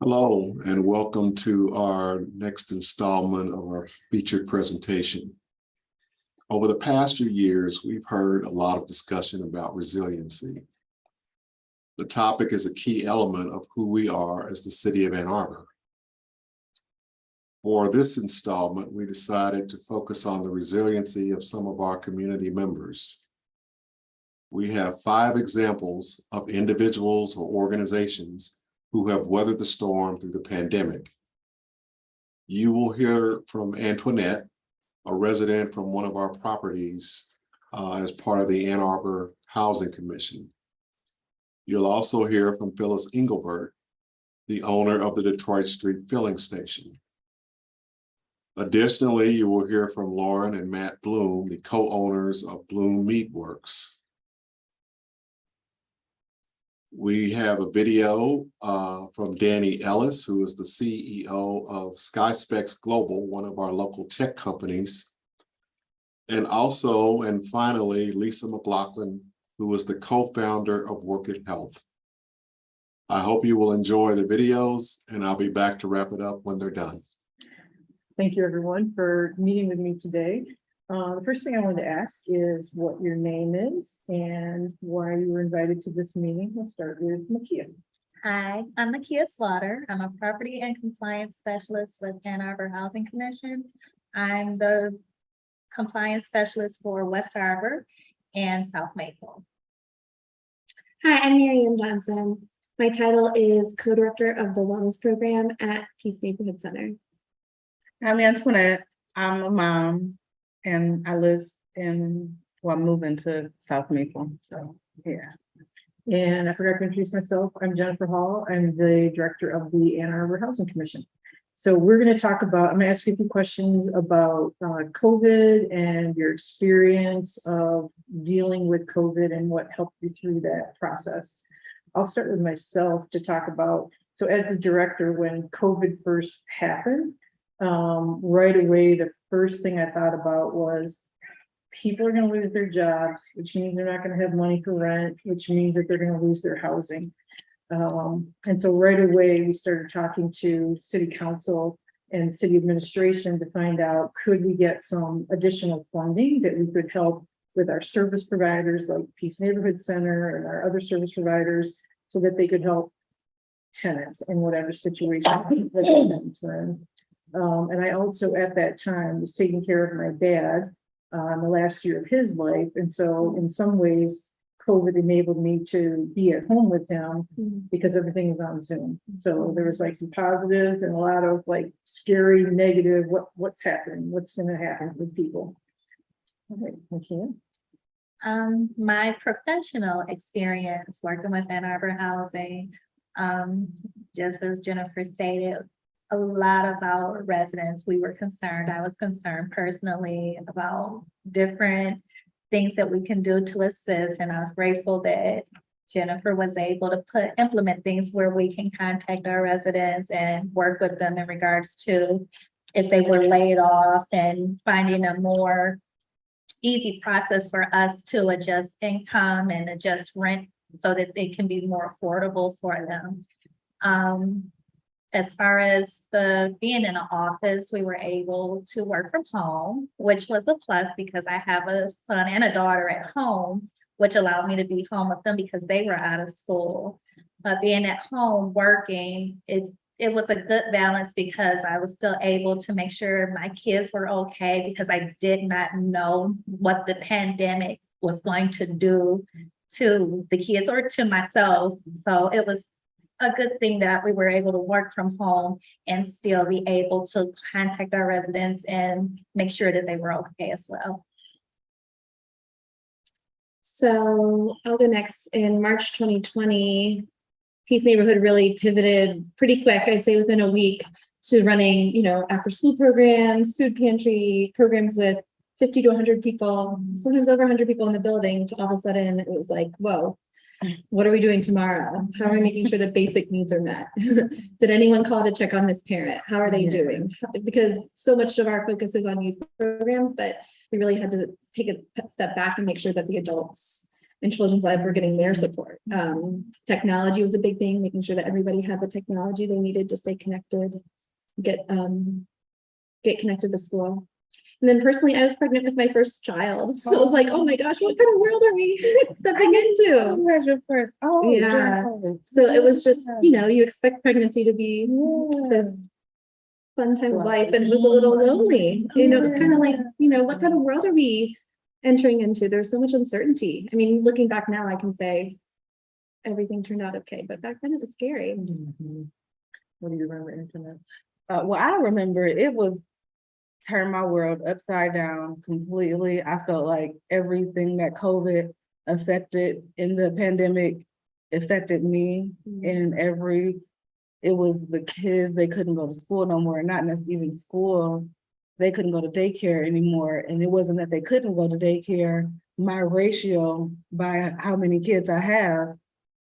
Hello, and welcome to our next installment of our featured presentation. Over the past few years, we've heard a lot of discussion about resiliency. The topic is a key element of who we are as the City of Ann Arbor. For this installment, we decided to focus on the resiliency of some of our community members. We have 5 examples of individuals or organizations who have weathered the storm through the pandemic. You will hear from Antoinette, a resident from one of our properties as part of the Ann Arbor Housing Commission. You'll also hear from Phyllis Engelbert, the owner of the Detroit Street Filling Station. Additionally, you will hear from Lauren and Matt Bloom, the co-owners of Bloom Meadworks. We have a video from Danny Ellis, who is the CEO of SkySpecs Global, one of our local tech companies. And also, and finally, Lisa McLaughlin, who is the co-founder of Work It Health. I hope you will enjoy the videos, and I'll be back to wrap it up when they're done. Thank you, everyone, for meeting with me today. The first thing I wanted to ask is what your name is and why you were invited to this meeting. We'll start with Makia. Hi, I'm Makia Slaughter. I'm a property and compliance specialist with Ann Arbor Housing Commission. I'm the compliance specialist for West Arbor and South Maple. Hi, I'm Miriam Johnson. My title is co-director of the wellness program at Peacemaking Center. I'm Antoinette. I'm a mom and I live in, well, I'm moving to South Maple. So, yeah. And I forgot to introduce myself. I'm Jennifer Hall. I'm the director of the Ann Arbor Housing Commission. So we're going to talk about, I'm going to ask you a few questions about COVID and your experience of dealing with COVID and what helped you through that process. I'll start with myself to talk about, so as the director, when COVID first happened, right away, the first thing I thought about was people are going to lose their jobs, which means they're not going to have money for rent, which means that they're going to lose their housing. And so right away, we started talking to city council and city administration to find out, could we get some additional funding that we could help with our service providers like Peace Neighborhood Center and our other service providers so that they could help tenants in whatever situation that the tenants were in. And I also, at that time, was taking care of my dad in the last year of his life. And so in some ways, COVID enabled me to be at home with him because everything was on Zoom. So there was like some positives and a lot of like scary, negative, what's happening, what's going to happen with people. All right, Makia. My professional experience working with Ann Arbor Housing, just as Jennifer stated, a lot of our residents, we were concerned. I was concerned personally about different things that we can do to assist. And I was grateful that Jennifer was able to implement things where we can contact our residents and work with them in regards to if they were laid off and finding a more easy process for us to adjust income and adjust rent so that it can be more affordable for them. As far as being in an office, we were able to work from home, which was a plus because I have a son and a daughter at home, which allowed me to be home with them because they were out of school. But being at home working, it was a good balance because I was still able to make sure my kids were okay because I did not know what the pandemic was going to do to the kids or to myself. So it was a good thing that we were able to work from home and still be able to contact our residents and make sure that they were okay as well. So I'll go next. In March 2020, Peace Neighborhood really pivoted pretty quick, I'd say within a week, to running, after school programs, food pantry programs with 50 to 100 people, sometimes over 100 people in the building. To all of a sudden, it was like, whoa. What are we doing tomorrow? How are we making sure that basic needs are met? Did anyone call to check on this parent? How are they doing? Because so much of our focus is on youth programs, but we really had to take a step back and make sure that the adults in children's life were getting their support. Technology was a big thing, making sure that everybody had the technology they needed to stay connected, get connected to school. And then personally, I was pregnant with my first child. So it was like, oh my gosh, what kind of world are we stepping into? Where's your first? Oh, Yeah. So it was just, you know, you expect pregnancy to be this fun time of life, and it was a little lonely. You know, it was kind of like, you know, what kind of world are we entering into? There's so much uncertainty. I mean, looking back now, I can say everything turned out okay, but back then it was scary. What do you remember, internet? Well, I remember it was turned my world upside down completely. I felt like everything that COVID affected in the pandemic affected me in it was the kids, they couldn't go to school no more, not necessarily even school. They couldn't go to daycare anymore. And it wasn't that they couldn't go to daycare. My ratio by how many kids I have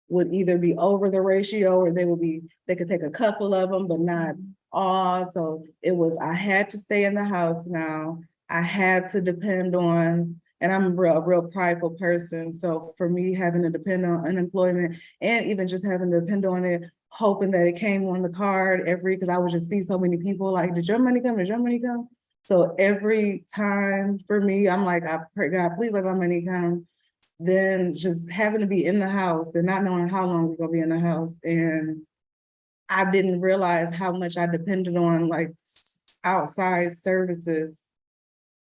would either be over the ratio, or they could take a couple of them, but not all. So it was, I had to stay in the house now. I had to depend on, and I'm a real prideful person. So for me, having to depend on unemployment, and even just having to depend on it, hoping that it came on the card because I would just see so many people like, did your money come? Did your money come? So every time for me, I'm like, I pray, God, please let my money come. Then just having to be in the house and not knowing how long we're gonna be in the house. And I didn't realize how much I depended on like outside services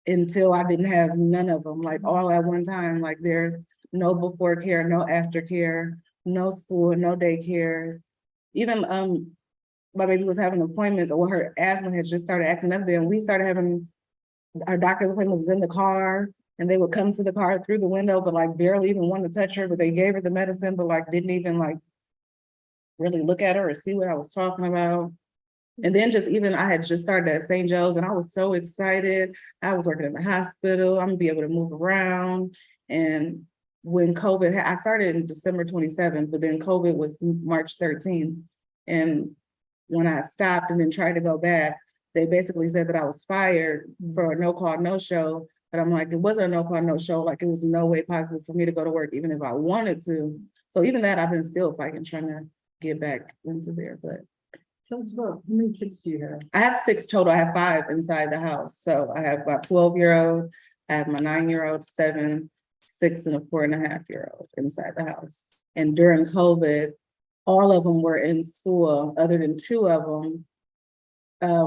until I didn't have none of them, like all at one time. Like there's no before care, no after care, no school, no daycares. Even my baby was having appointments, or her asthma had just started acting up there, and we started having our doctor's appointments was in the car, and they would come to the car through the window, but like barely even want to touch her, but they gave her the medicine, but like didn't even like really look at her or see what I was talking about. And then just even, I had just started at St. Joe's, and I was so excited. I was working in the hospital. I'm gonna be able to move around. And when COVID, I started in December 27th, but then COVID was March 13th. And when I stopped and then tried to go back, they basically said that I was fired for a no call, no show. But I'm like, it wasn't a no call, no show. Like it was no way possible for me to go to work, even if I wanted to. So even that, I've been still fighting, trying to get back into there. But Tell us about, how many kids do you have? I have 6 total. I have 5 inside the house. So I have about 12-year-old, I have my 9-year-old, 7, 6, and a 4.5-year-old inside the house. And during COVID, all of them were in school, other than 2 of them.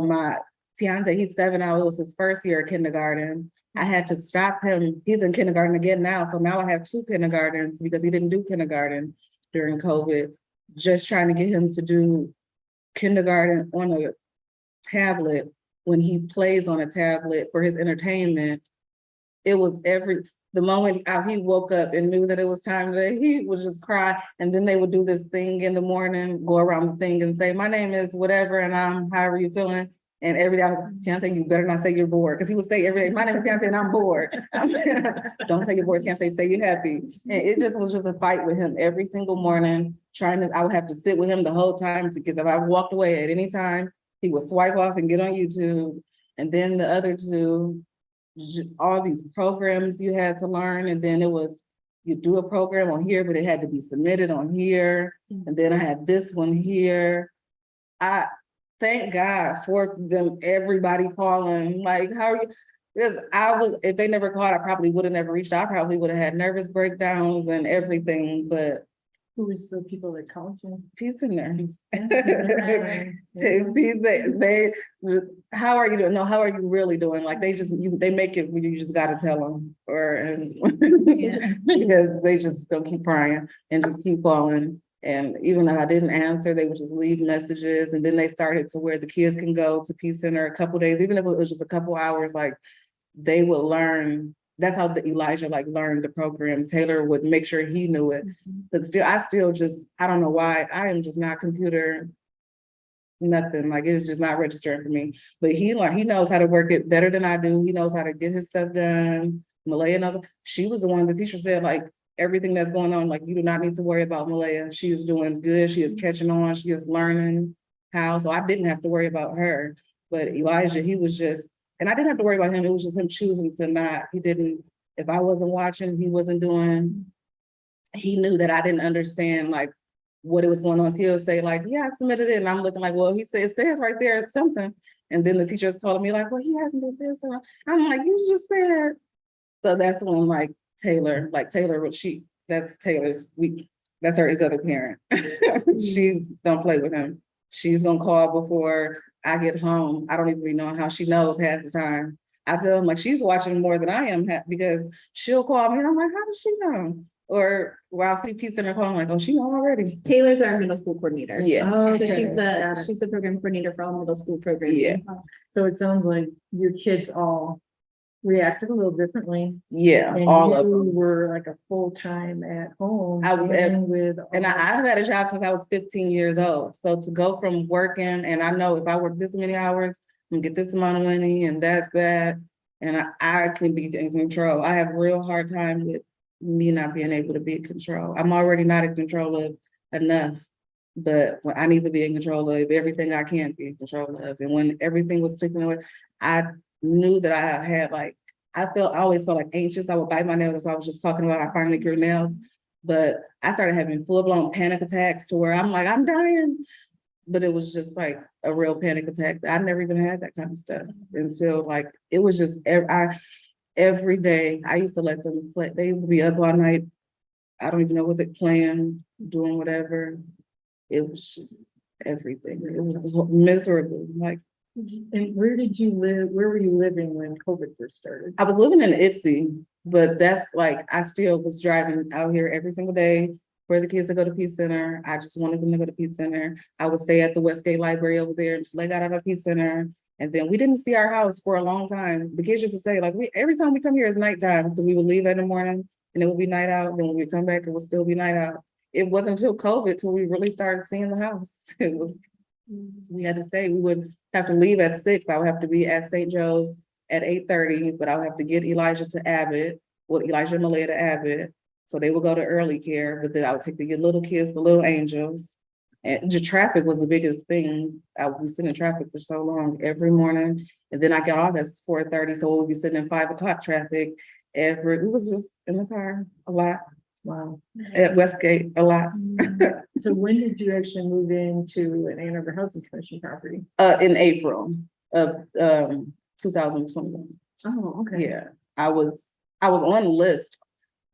My Tiante, he's 7, it was his first year of kindergarten. I had to stop him. He's in kindergarten again now. So now I have 2 kindergartens because he didn't do kindergarten during COVID, just trying to get him to do kindergarten on a tablet when he plays on a tablet for his entertainment. It was the moment he woke up and knew that it was time, that he would just cry. And then they would do this thing in the morning, go around the thing and say, my name is whatever, and I'm however you feeling. And every day, Tiante, you better not say you're bored. Because he would say every day, my name is Tiante and I'm bored. Don't say you're bored, Tiante, say you're happy. And it just was just a fight with him every single morning, I would have to sit with him the whole time, because if I walked away at any time, he would swipe off and get on YouTube. And then the other 2, all these programs you had to learn. And then it was, you do a program on here, but it had to be submitted on here. And then I had this one here. I thank God for them, everybody calling, like, how are you? Because if they never called, I probably would have never reached out. I probably would have had nervous breakdowns and everything, but Who is the people that called you? Peace in there. Yeah. They, how are you doing? No, how are you really doing? Like they make it, you just gotta tell them, because they just don't keep crying and just keep calling. And even though I didn't answer, they would just leave messages. And then they started to where the kids can go to Peace Center a couple days, even if it was just a couple hours, like they would learn. That's how Elijah learned the program. Taylor would make sure he knew it. But I don't know why, I am just not computer, nothing. Like it's just not registering for me. But he knows how to work it better than I do. He knows how to get his stuff done. Malaya knows. She was the one, the teacher said, everything that's going on, you do not need to worry about Malaya. She is doing good. She is catching on. She is learning how. So I didn't have to worry about her. But Elijah, he was just, and I didn't have to worry about him. It was just him choosing to not. He didn't, if I wasn't watching, he wasn't doing he knew that I didn't understand like what it was going on. So he'll say like, yeah, I submitted it. And I'm looking like, well, he said, it says right there it's something. And then the teacher's calling me like, well, he hasn't done this. And I'm like, you just said. So that's when like Taylor, that's Taylor's, that's his other parent. She don't play with him. She's gonna call before I get home. I don't even know how she knows half the time. I tell him like she's watching more than I am because she'll call me and I'm like, how does she know? Or well, I'll see Pizza in her phone, like, oh, she know already. Taylor's our middle school coordinator. Yeah. So Okay, she's got it. she's the program coordinator for all middle school programs. Yeah. So it sounds like your kids all reacted a little differently. Yeah, And all of you them. were like a full-time at home. I was dealing with. And I've had a job since I was 15 years old. So to go from working, and I know if I work this many hours, I'm gonna get this amount of money and that's that. And I can be in control. I have real hard time with me not being able to be in control. I'm already not in control of enough. But when I need to be in control of everything I can't be in control of. And when everything was sticking away, I knew that I had like, I always felt like anxious. I would bite my nails. So I was just talking about, I finally grew nails. But I started having full-blown panic attacks to where I'm like, I'm dying. But it was just like a real panic attack. I never even had that kind of stuff until like, it was just, every day I used to let them play. They would be up all night. I don't even know what they're playing, doing whatever. It was just everything. It was miserable. Like, And where did you live? Where were you living when COVID first started? I was living in Ipsy, but that's like, I still was driving out here every single day for the kids to go to Peace Center. I just wanted them to go to Peace Center. I would stay at the Westgate Library over there until they got out of Peace Center. And then we didn't see our house for a long time. The kids used to say, like, every time we come here, it's nighttime because we would leave in the morning and it would be night out. Then when we come back, it would still be night out. It wasn't until COVID till we really started seeing the house. It was, we had to stay. We would have to leave at 6. I would have to be at St. Joe's at 8:30, but I would have to get Elijah to Abbott, Elijah and Malaya to Abbott. So they would go to early care, but then I would take the little kids, the little angels. And the traffic was the biggest thing. I would be sitting in traffic for so long every morning. And then I got off at 4:30, so we'll be sitting in 5 o'clock traffic. It was just in the car a lot. Wow. At Westgate a lot. So when did you actually move into an Ann Arbor Housing Commission property? In April of 2021. Oh, okay. Yeah, I was on the list.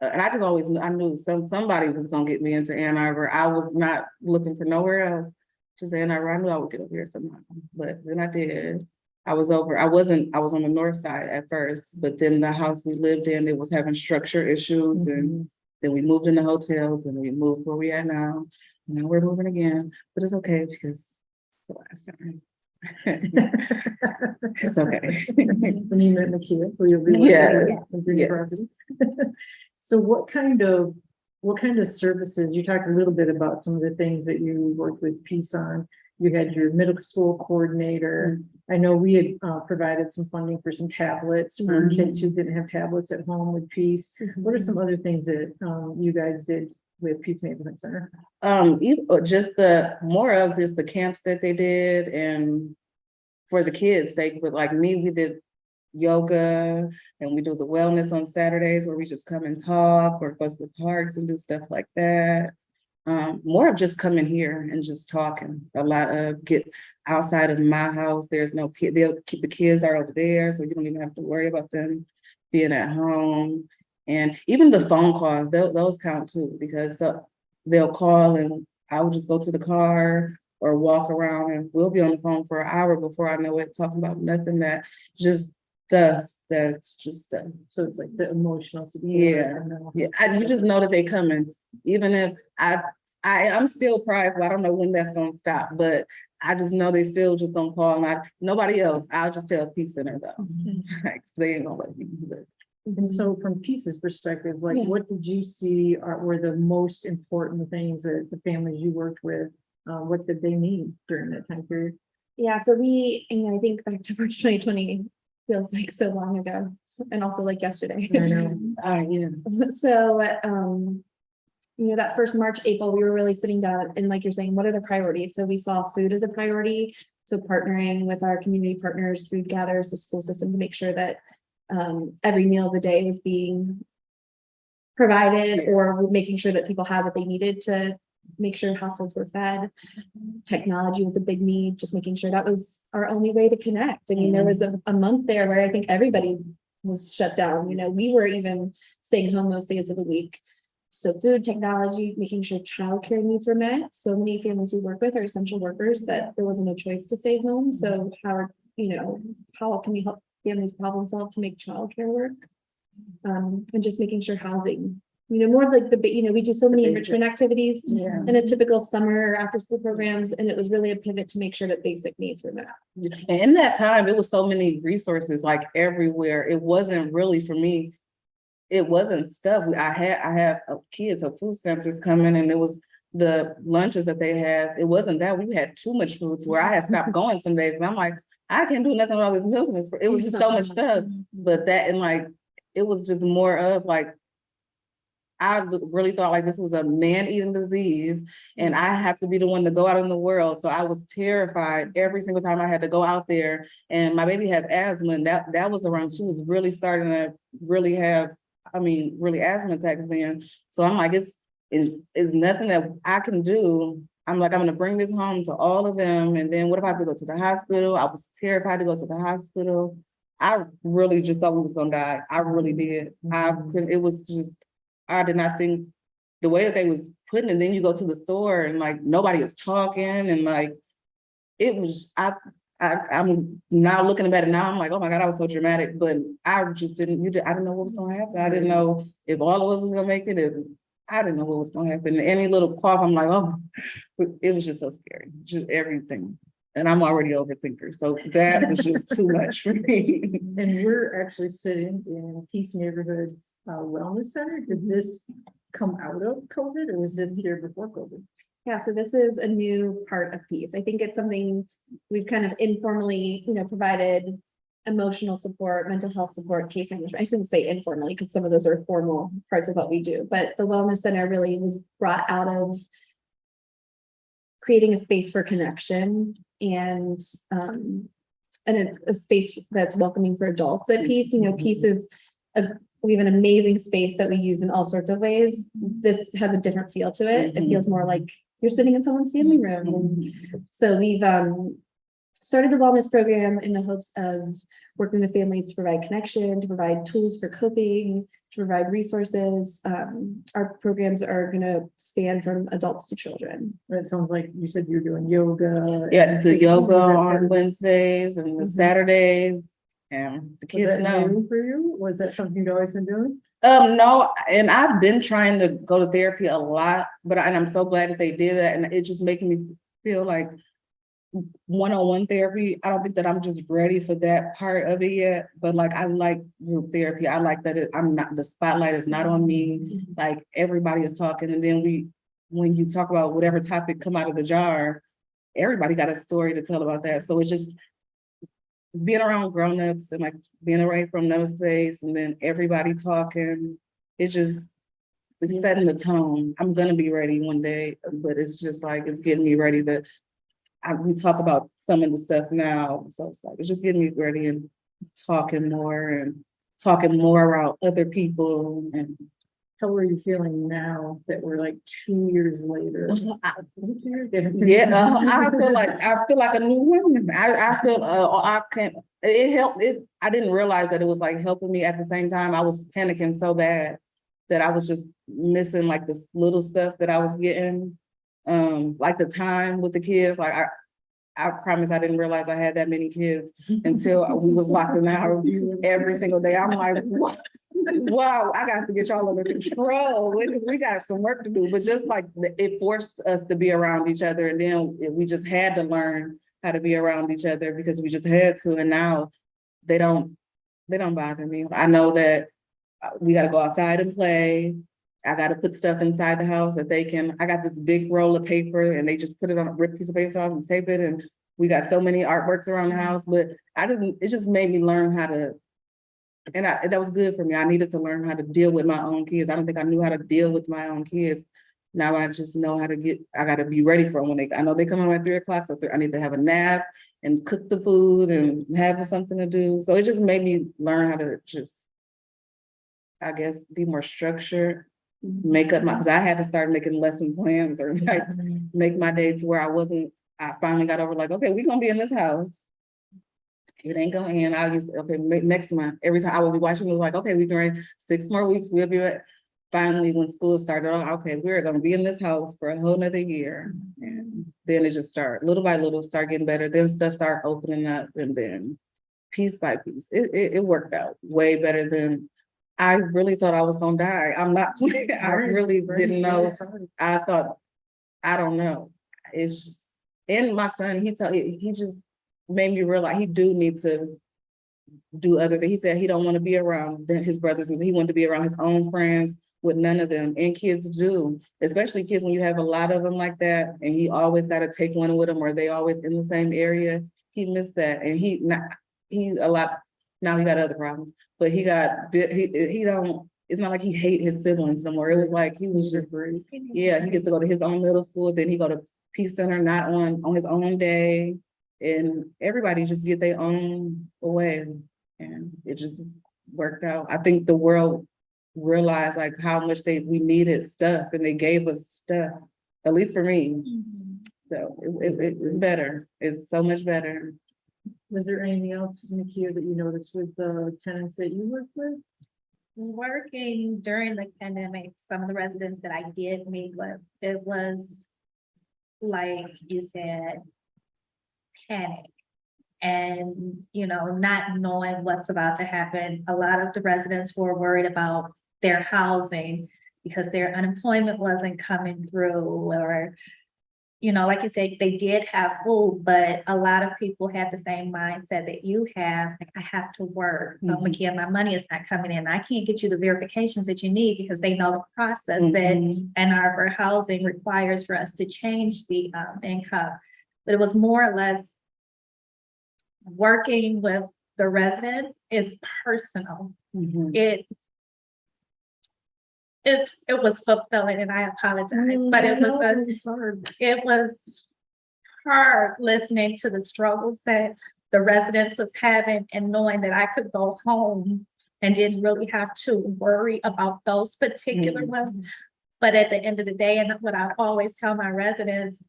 And I just always I knew somebody was gonna get me into Ann Arbor. I was not looking for nowhere else. Just Ann Arbor. I knew I would get over here somehow. But then I did. I was on the north side at first, but then the house we lived in, it was having structure issues. And then we moved in the hotel, then we moved where we are now. Now we're moving again, but it's okay because it's the last time. It's okay. When you met Nakia, who you'll be Yeah. property. So what kind of services, you talked a little bit about some of the things that you worked with Peace on. You had your middle school coordinator. I know we had provided some funding for some tablets for kids who didn't have tablets at home with Peace. What are some other things that you guys did with Peacemaking Center? Just more of the camps that they did, and for the kids' sake. But like me, we did yoga and we do the wellness on Saturdays where we just come and talk or go to the parks and do stuff like that. More of just coming here and just talking. A lot of get outside of my house. There's no kid. They'll keep the kids are over there, so you don't even have to worry about them being at home. And even the phone calls, those count too, because they'll call and I will just go to the car or walk around and we'll be on the phone for an hour before I know it, talking about nothing that just stuff that's just stuff. So it's like the emotional support. Yeah. You just know that they coming, even if I'm still prideful. I don't know when that's gonna stop, but I just know they still just gonna call. And nobody else. I'll just tell Peace Center though. Like, they ain't gonna let me do it. And so from Peace's perspective, like what did you see were the most important things that the families you worked with, what did they need during that time period? Yeah, so I think back to March 2020 feels like so long ago and also like yesterday. I know. Yeah. So, that first March, April, we were really sitting down and like you're saying, what are the priorities? So we saw food as a priority. So partnering with our community partners, food gatherers, the school system to make sure that every meal of the day is being provided, or making sure that people had what they needed to make sure households were fed. Technology was a big need, just making sure that was our only way to connect. I mean, there was a month there where I think everybody was shut down. You know, we were even staying home most days of the week. So food, technology, making sure childcare needs were met. So many families we work with are essential workers that there wasn't a choice to stay home. So how can we help families problem solve to make childcare work? And just making sure housing, more of like we do so many enrichment activities in a typical summer after school programs. And it was really a pivot to make sure that basic needs were met. And in that time, it was so many resources like everywhere. It wasn't really for me. It wasn't stuff. I have kids, so food stamps is coming, and it was the lunches that they had. It wasn't that we had too much food to where I had stopped going some days, and I'm like, I can't do nothing with all this milk. It was just so much stuff. But that, and like, it was just more of like, I really thought like this was a man-eating disease, and I have to be the one to go out in the world. So I was terrified every single time I had to go out there. And my baby had asthma, and that was around, she was really starting to really have, really asthma attacks then. So I'm like, it's nothing that I can do. I'm like, I'm gonna bring this home to all of them. And then what if I have to go to the hospital? I was terrified to go to the hospital. I really just thought we was gonna die. I really did. It was just, I did not think the way that they was putting it. Then you go to the store and like nobody is talking, and like it was. I'm now looking at it now. I'm like, oh my God, I was so dramatic. But I just didn't. I didn't know what was going to happen. I didn't know if all of us was going to make it. I didn't know what was going to happen. Any little cough, I'm like, oh, it was just so scary. Just everything. And I'm already overthinker, so that was just too much for me. And we're actually sitting in Peace Neighborhood's Wellness Center. Did this come out of COVID, or was this here before COVID? Yeah, so this is a new part of Peace. I think it's something we've kind of informally, provided emotional support, mental health support, case management. I shouldn't say informally because some of those are formal parts of what we do, but the Wellness Center really was brought out of creating a space for connection and a space that's welcoming for adults at Peace. Peace is we have an amazing space that we use in all sorts of ways. This has a different feel to it. It feels more like you're sitting in someone's family room. And so we've started the wellness program in the hopes of working with families to provide connection, to provide tools for coping, to provide resources. Our programs are going to span from adults to children. It sounds like you said you're doing yoga. Yeah, the yoga on Wednesdays and the Saturdays. And the kids Was that know. new for you? Was that something you'd always been doing? No, and I've been trying to go to therapy a lot, and I'm so glad that they did that. And it just making me feel like one-on-one therapy. I don't think that I'm just ready for that part of it yet, but like I like group therapy. I like that the spotlight is not on me. Like everybody is talking, and then when you talk about whatever topic come out of the jar, everybody got a story to tell about that. So it's just being around grown-ups and like being away from those space, and then everybody talking, it's setting the tone. I'm gonna be ready one day, but it's just like it's getting me ready we talk about some of the stuff now, so it's like it's just getting me ready and talking more about other people. And How are you feeling now that we're like 2 years later? yeah, I feel like a new woman. I feel it helped. I didn't realize that it was like helping me. At the same time, I was panicking so bad that I was just missing like this little stuff that I was getting. Like the time with the kids, like I promise I didn't realize I had that many kids until we was locked in the house every single day. I'm like, what? Wow, I got to get y'all under control. We got some work to do, but just like it forced us to be around each other, and then we just had to learn how to be around each other because we just had to. And now they don't bother me. I know that we got to go outside and play. I got to put stuff inside the house that they can. I got this big roll of paper, and they just put it on a ripped piece of paper and tape it. And we got so many artworks around the house, but it just made me learn how to, and that was good for me. I needed to learn how to deal with my own kids. I don't think I knew how to deal with my own kids. Now I just know how to I got to be ready for them I know they come home at 3 o'clock, so I need to have a nap and cook the food and have something to do. So it just made me learn how to I guess, be more structured, make up my, because I had to start making lesson plans or like make my day to where I finally got over like, okay, we're gonna be in this house. It ain't gonna end. I used to, okay, next month, every time I will be watching, it was like, okay, we can ready 6 more weeks, we'll be right. Finally, when school started, okay, we're gonna be in this house for a whole nother year. And then it just started, little by little, start getting better. Then stuff started opening up, and then piece by piece, it worked out way better than I really thought I was gonna die. I'm not, I really didn't know. I thought, I don't know. It's just, and my son, he just made me realize he do need to do other things. He said he don't want to be around his brothers, and he wanted to be around his own friends with none of them. And kids do, especially kids when you have a lot of them like that, and he always got to take one with him, or they always in the same area. He missed that, and he a lot. Now he got other problems, but he don't. It's not like he hate his siblings no more. It was like he was just, yeah, he gets to go to his own middle school, then he go to Peace Center, not on his own day, and everybody just get their own way, and it just worked out. I think the world realized like how much we needed stuff, and they gave us stuff, at least for me. So it's better. It's so much better. Was there anything else, Nakia, that you noticed with the tenants that you worked with? Working during the pandemic, some of the residents that I did meet with, it was like you said, panic. And, not knowing what's about to happen. A lot of the residents were worried about their housing because their unemployment wasn't coming through, or, like you said, they did have food, but a lot of people had the same mindset that you have. Like, I have to work. Oh, Makia, my money is not coming in. I can't get you the verifications that you need, because they know the process that Ann Arbor housing requires for us to change the income. But it was more or less working with the resident is personal. It was fulfilling, and I apologize, but it was hard listening to the struggles that the residents was having, and knowing that I could go home and didn't really have to worry about those particular ones. But at the end of the day, and what I always tell my residents,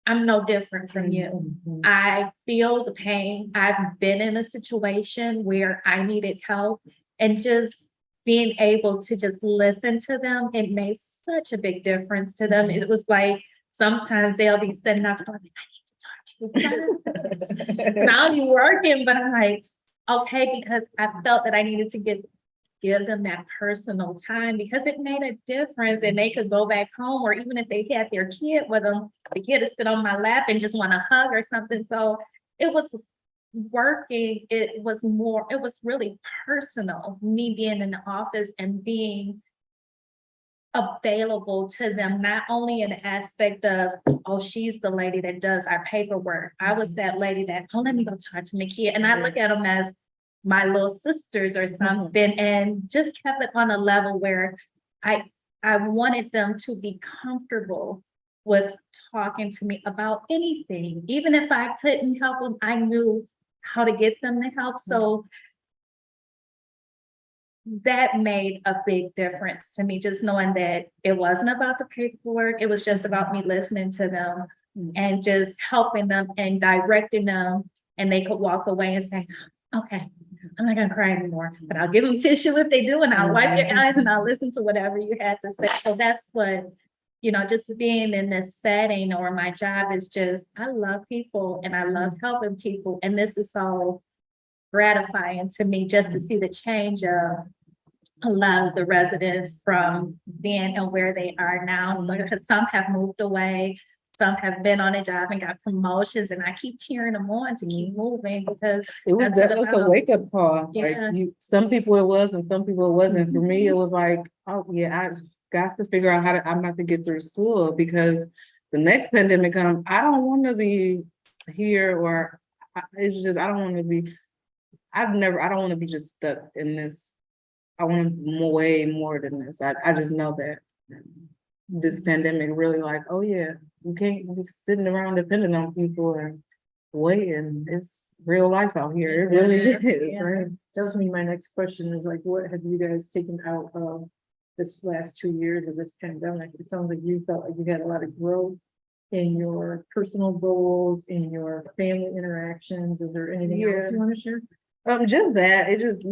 I'm no different from you. I feel the pain. I've been in a situation where I needed help, and just being able to just listen to them, it made such a big difference to them. It was like, sometimes they'll be standing up going, I need to talk to you. And I'll be working, but I'm like, okay, because I felt that I needed to give them that personal time, because it made a difference, and they could go back home, or even if they had their kid with them, the kid would sit on my lap and just want to hug or something. So it was working. It was really personal, me being in the office and being available to them, not only in the aspect of, oh, she's the lady that does our paperwork. I was that lady that, oh, let me go talk to Makia. And I look at them as my little sisters or something, and just kept it on a level where I wanted them to be comfortable with talking to me about anything. Even if I couldn't help them, I knew how to get them to help. So that made a big difference to me, just knowing that it wasn't about the paperwork. It was just about me listening to them and just helping them and directing them, and they could walk away and say, okay, I'm not gonna cry anymore, but I'll give them tissue if they do, and I'll wipe your eyes, and I'll listen to whatever you had to say. So that's what, just being in this setting, or my job is just, I love people and I love helping people. And this is so gratifying to me, just to see the change of a lot of the residents from then and where they are now. So, because some have moved away, some have been on a job and got promotions, and I keep cheering them on to keep moving, because It was definitely a wake up call. Yeah. Like some people it was, and some people it wasn't. For me, it was like, oh yeah, I got to figure out I'm not to get through school, because the next pandemic comes. I don't want to be here, or it's just, I don't want to be. I don't want to be just stuck in this. I want way more than this. I just know that this pandemic really like, oh yeah, you can't be sitting around depending on people, or way, and it's real life out here. It really is. Yeah. Right? That was my next question is like, what have you guys taken out of this last 2 years of this pandemic? It sounds like you felt like you had a lot of growth in your personal goals, in your family interactions. Is there anything else Yeah. you want to share? Just that it just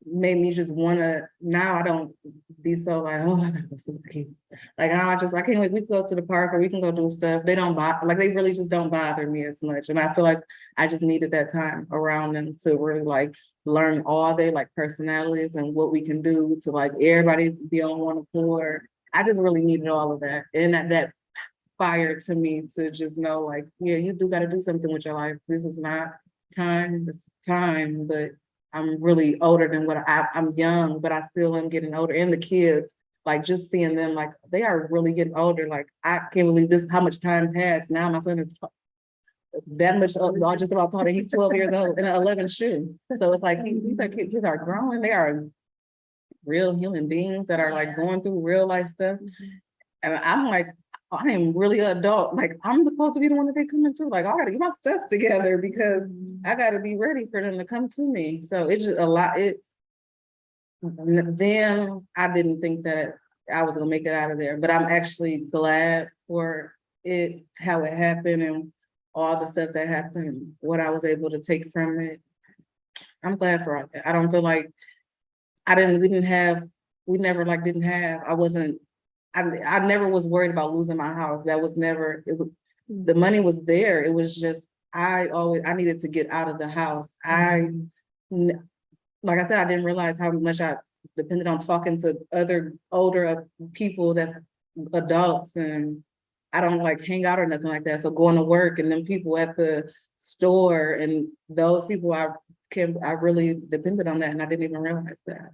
made me just wanna, now I don't be so like, oh, I gotta go see the kids. Like now I can't wait, we can go to the park or we can go do stuff. They don't bother, like they really just don't bother me as much. And I feel like I just needed that time around them to really like learn all their like personalities and what we can do to like everybody be on one accord. I just really needed all of that. And that fire to me to just know like, yeah, you do gotta do something with your life. This is not time, this time, but I'm really older than what I'm young, but I still am getting older. And the kids, like just seeing them, like they are really getting older. Like I can't believe this, how much time passed. Now my son is that much, I just about taught him he's 12 years old in an 11 shoe. So it's like, these are kids are growing. They are real human beings that are like going through real life stuff. And I'm like, I am really an adult. Like I'm supposed to be the one that they come into. Like I gotta get my stuff together because I gotta be ready for them to come to me. So it's just a lot. Then I didn't think that I was gonna make it out of there, but I'm actually glad for it, how it happened and all the stuff that happened, what I was able to take from it. I'm glad for all that. I don't feel like I never was worried about losing my house. That was never, it was, the money was there. It was just, I needed to get out of the house. Like I said, I didn't realize how much I depended on talking to other older people that's adults, and I don't like hang out or nothing like that. So going to work and then people at the store and those people I really depended on that, and I didn't even realize that.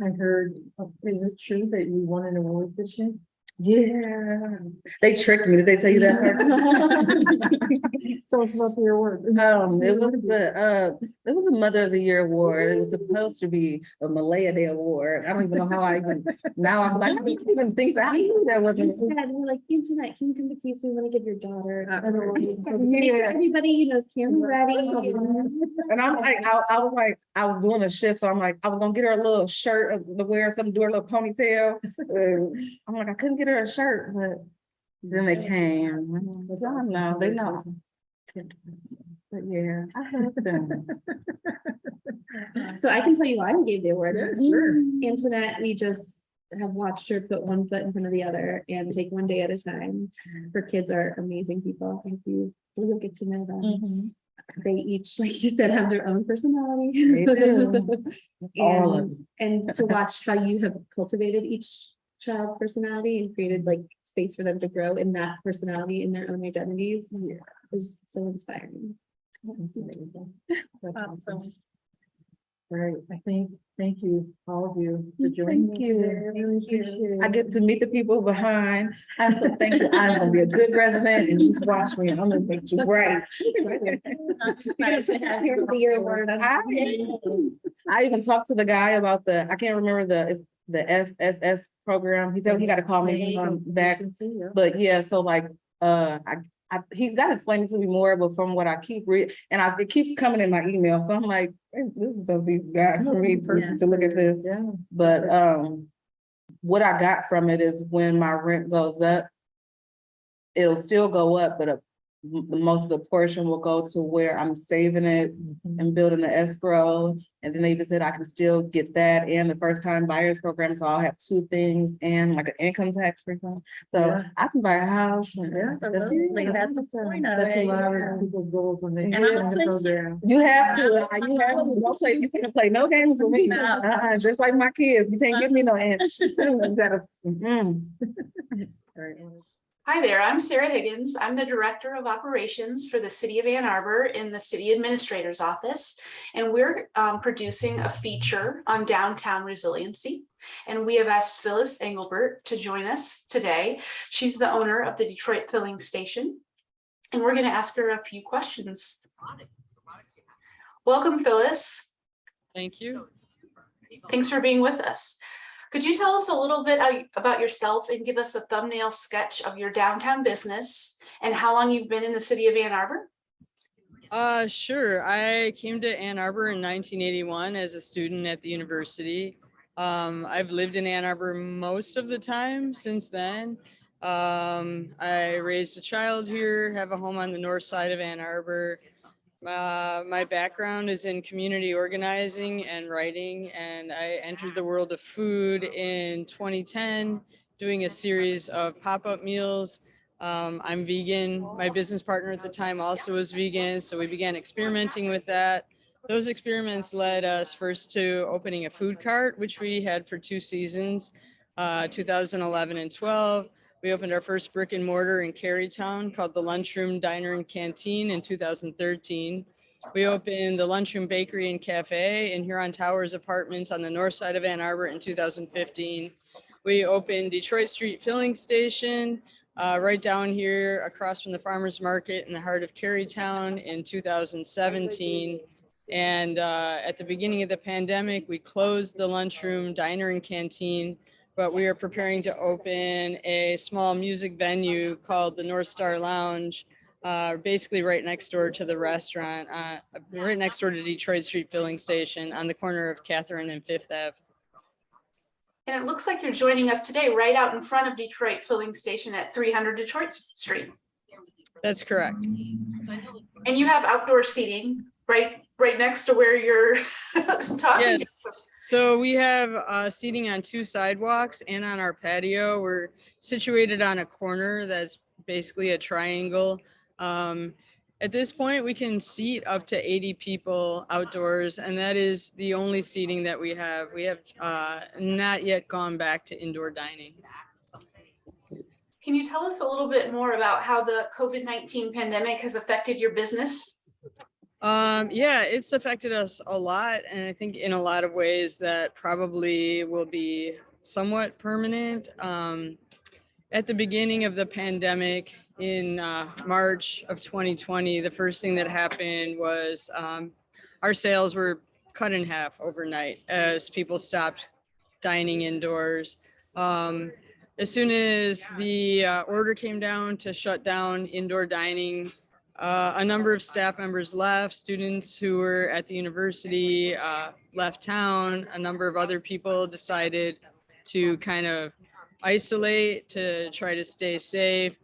I heard, is it true that you won an award this year? Yeah, they tricked me. Did they tell you that part? Tell us about the award. It was a Mother of the Year award. It was supposed to be a Malaya Day award. I don't even know how now I'm like, I didn't even think that. I knew that wasn't. We're like, Internet, can you come to Peace? We want to give your daughter. Make Yeah. sure everybody, is camera ready. And I'm like, I was doing a shift, so I'm like, I was gonna get her a little shirt to wear, something, do her little ponytail. I'm like, I couldn't get her a shirt, but then they came. Y'all know, they know. But yeah, I have them. So I can tell you why we gave the award. Yeah, sure. Antoinette, we just have watched her put one foot in front of the other and take one day at a time. Her kids are amazing people. If you'll get to know them. They each, like you said, have their own personality. They do. All of them. And to watch how you have cultivated each child's personality and created like space for them to grow in that personality, in their own identities, is so inspiring. Awesome. Right, thank you, all of you, for joining. Thank me you. today. I really appreciate it. I get to meet the people behind. I'm so thankful. I'm gonna be a good resident and just watch me. I'm gonna make you great. Here for your award. I even talked to the guy about I can't remember the FSS program. He said he got to call me back. But yeah, so like, he's got to explain it to me more, but from what I keep reading, and it keeps coming in my email. So I'm like, hey, this is gonna be good for me to look at this. Yeah. But what I got from it is when my rent goes up, it'll still go up, but most of the portion will go to where I'm saving it and building the escrow. And then they even said I can still get that and the first time buyers program. So I'll have two things and like an income tax refund. So Yeah. I can buy a house. Absolutely, that's the point of That's a it. lot of people's goals when they And get I'm in the just- program. You have to. Don't play. You can't play no games with me. No. Just like my kids, you can't give me no inch. You gotta, Right. Hi there, I'm Sarah Higgins. I'm the Director of Operations for the City of Ann Arbor in the City Administrator's Office. And we're producing a feature on downtown resiliency. And we have asked Phyllis Engelbert to join us today. She's the owner of the Detroit Filling Station. And we're going to ask her a few questions. Welcome, Phyllis. Thank you. Thanks for being with us. Could you tell us a little bit about yourself and give us a thumbnail sketch of your downtown business and how long you've been in the city of Ann Arbor? Sure. I came to Ann Arbor in 1981 as a student at the university. I've lived in Ann Arbor most of the time since then. I raised a child here, have a home on the north side of Ann Arbor. My background is in community organizing and writing, and I entered the world of food in 2010, doing a series of pop-up meals. I'm vegan. My business partner at the time also was vegan, so we began experimenting with that. Those experiments led us first to opening a food cart, which we had for 2 seasons, 2011 and 12. We opened our first brick and mortar in Carytown called the Lunchroom Diner and Canteen in 2013. We opened the Lunchroom Bakery and Cafe in Huron Towers Apartments on the north side of Ann Arbor in 2015. We opened Detroit Street Filling Station right down here across from the Farmers Market in the heart of Carytown in 2017. And at the beginning of the pandemic, we closed the Lunchroom Diner and Canteen, but we are preparing to open a small music venue called the North Star Lounge, basically right next door to the restaurant, right next door to Detroit Street Filling Station on the corner of Catherine and Fifth Ave. And it looks like you're joining us today right out in front of Detroit Filling Station at 300 Detroit Street. That's correct. And you have outdoor seating right next to where you're talking. Yes. So we have seating on 2 sidewalks and on our patio. We're situated on a corner that's basically a triangle. At this point, we can seat up to 80 people outdoors, and that is the only seating that we have. We have not yet gone back to indoor dining. Can you tell us a little bit more about how the COVID-19 pandemic has affected your business? Yeah, it's affected us a lot, and I think in a lot of ways that probably will be somewhat permanent. At the beginning of the pandemic in March of 2020, the first thing that happened was our sales were cut in half overnight as people stopped dining indoors. As soon as the order came down to shut down indoor dining, a number of staff members left, students who were at the university left town, a number of other people decided to kind of isolate to try to stay safe.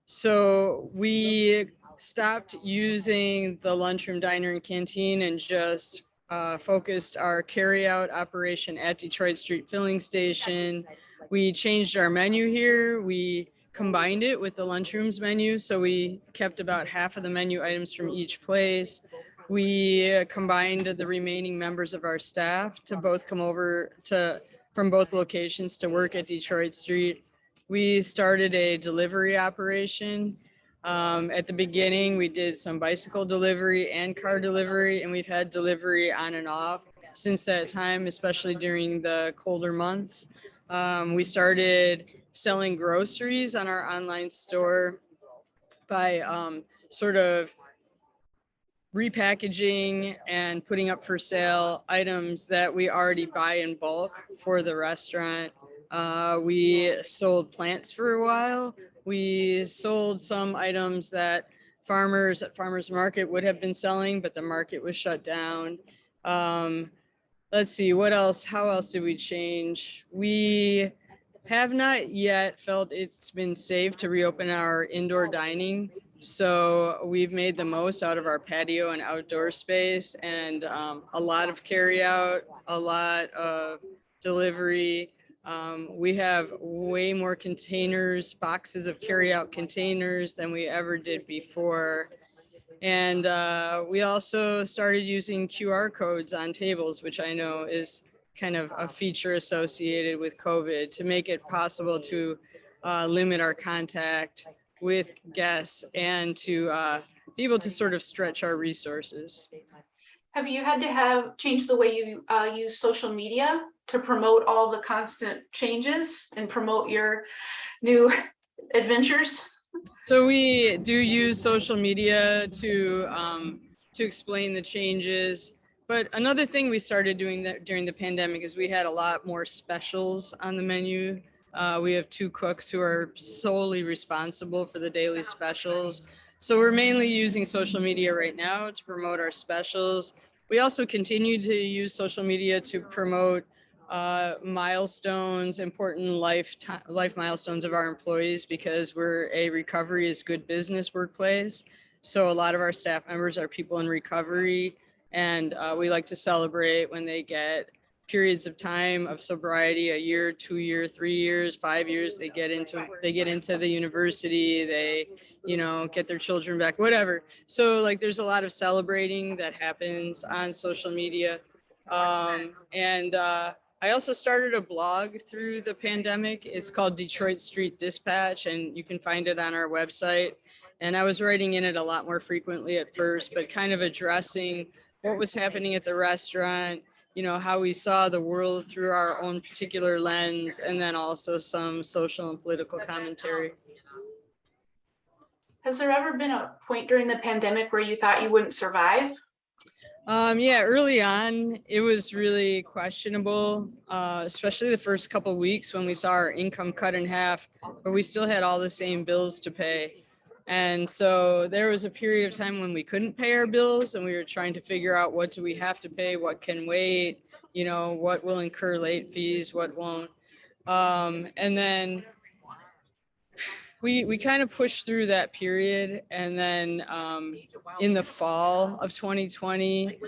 So we stopped using the lunchroom, diner, and canteen and just focused our carryout operation at Detroit Street Filling Station. We changed our menu here. We combined it with the lunchroom's menu, so we kept about half of the menu items from each place. We combined the remaining members of our staff to both come over from both locations to work at Detroit Street. We started a delivery operation. At the beginning, we did some bicycle delivery and car delivery, and we've had delivery on and off since that time, especially during the colder months. We started selling groceries on our online store by sort of repackaging and putting up for sale items that we already buy in bulk for the restaurant. We sold plants for a while. We sold some items that farmers at farmers market would have been selling, but the market was shut down. Let's see, what else? How else did we change? We have not yet felt it's been safe to reopen our indoor dining. So we've made the most out of our patio and outdoor space, and a lot of carry out, a lot of delivery. We have way more containers, boxes of carry out containers than we ever did before. And we also started using QR codes on tables, which I know is kind of a feature associated with COVID, to make it possible to limit our contact with guests and to be able to sort of stretch our resources. Have you had to change the way you use social media to promote all the constant changes and promote your new adventures? So we do use social media to explain the changes, But another thing we started doing that during the pandemic is we had a lot more specials on the menu. We have 2 cooks who are solely responsible for the daily specials. So we're mainly using social media right now to promote our specials. We also continue to use social media to promote milestones, important life milestones of our employees, because we're a recovery is good business workplace. So a lot of our staff members are people in recovery, and we like to celebrate when they get periods of time of sobriety, a year, 2 year, 3 years, 5 years. They get into the university, they, you know, get their children back, whatever. So like there's a lot of celebrating that happens on social media. I also started a blog through the pandemic. It's called Detroit Street Dispatch, and you can find it on our website. And I was writing in it a lot more frequently at first, but kind of addressing what was happening at the restaurant, you know, how we saw the world through our own particular lens, and then also some social and political commentary. Has there ever been a point during the pandemic where you thought you wouldn't survive? Yeah, early on, it was really questionable, especially the first couple of weeks when we saw our income cut in half, but we still had all the same bills to pay. And so there was a period of time when we couldn't pay our bills, and we were trying to figure out, what do we have to pay, what can wait, you know, what will incur late fees, what won't. And then we kind of pushed through that period. And then in the fall of 2020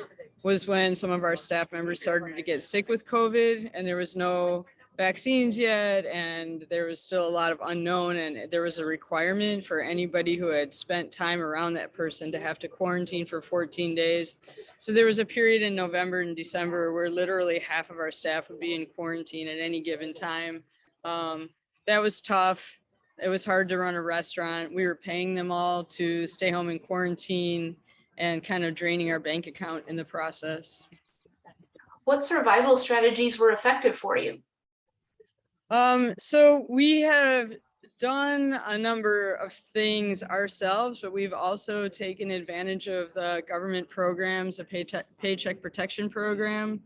was when some of our staff members started to get sick with COVID, and there was no vaccines yet, and there was still a lot of unknown, and there was a requirement for anybody who had spent time around that person to have to quarantine for 14 days. So there was a period in November and December where literally half of our staff would be in quarantine at any given time. That was tough. It was hard to run a restaurant. We were paying them all to stay home in quarantine and kind of draining our bank account in the process. What survival strategies were effective for you? So we have done a number of things ourselves, but we've also taken advantage of the government programs, the Paycheck Protection Program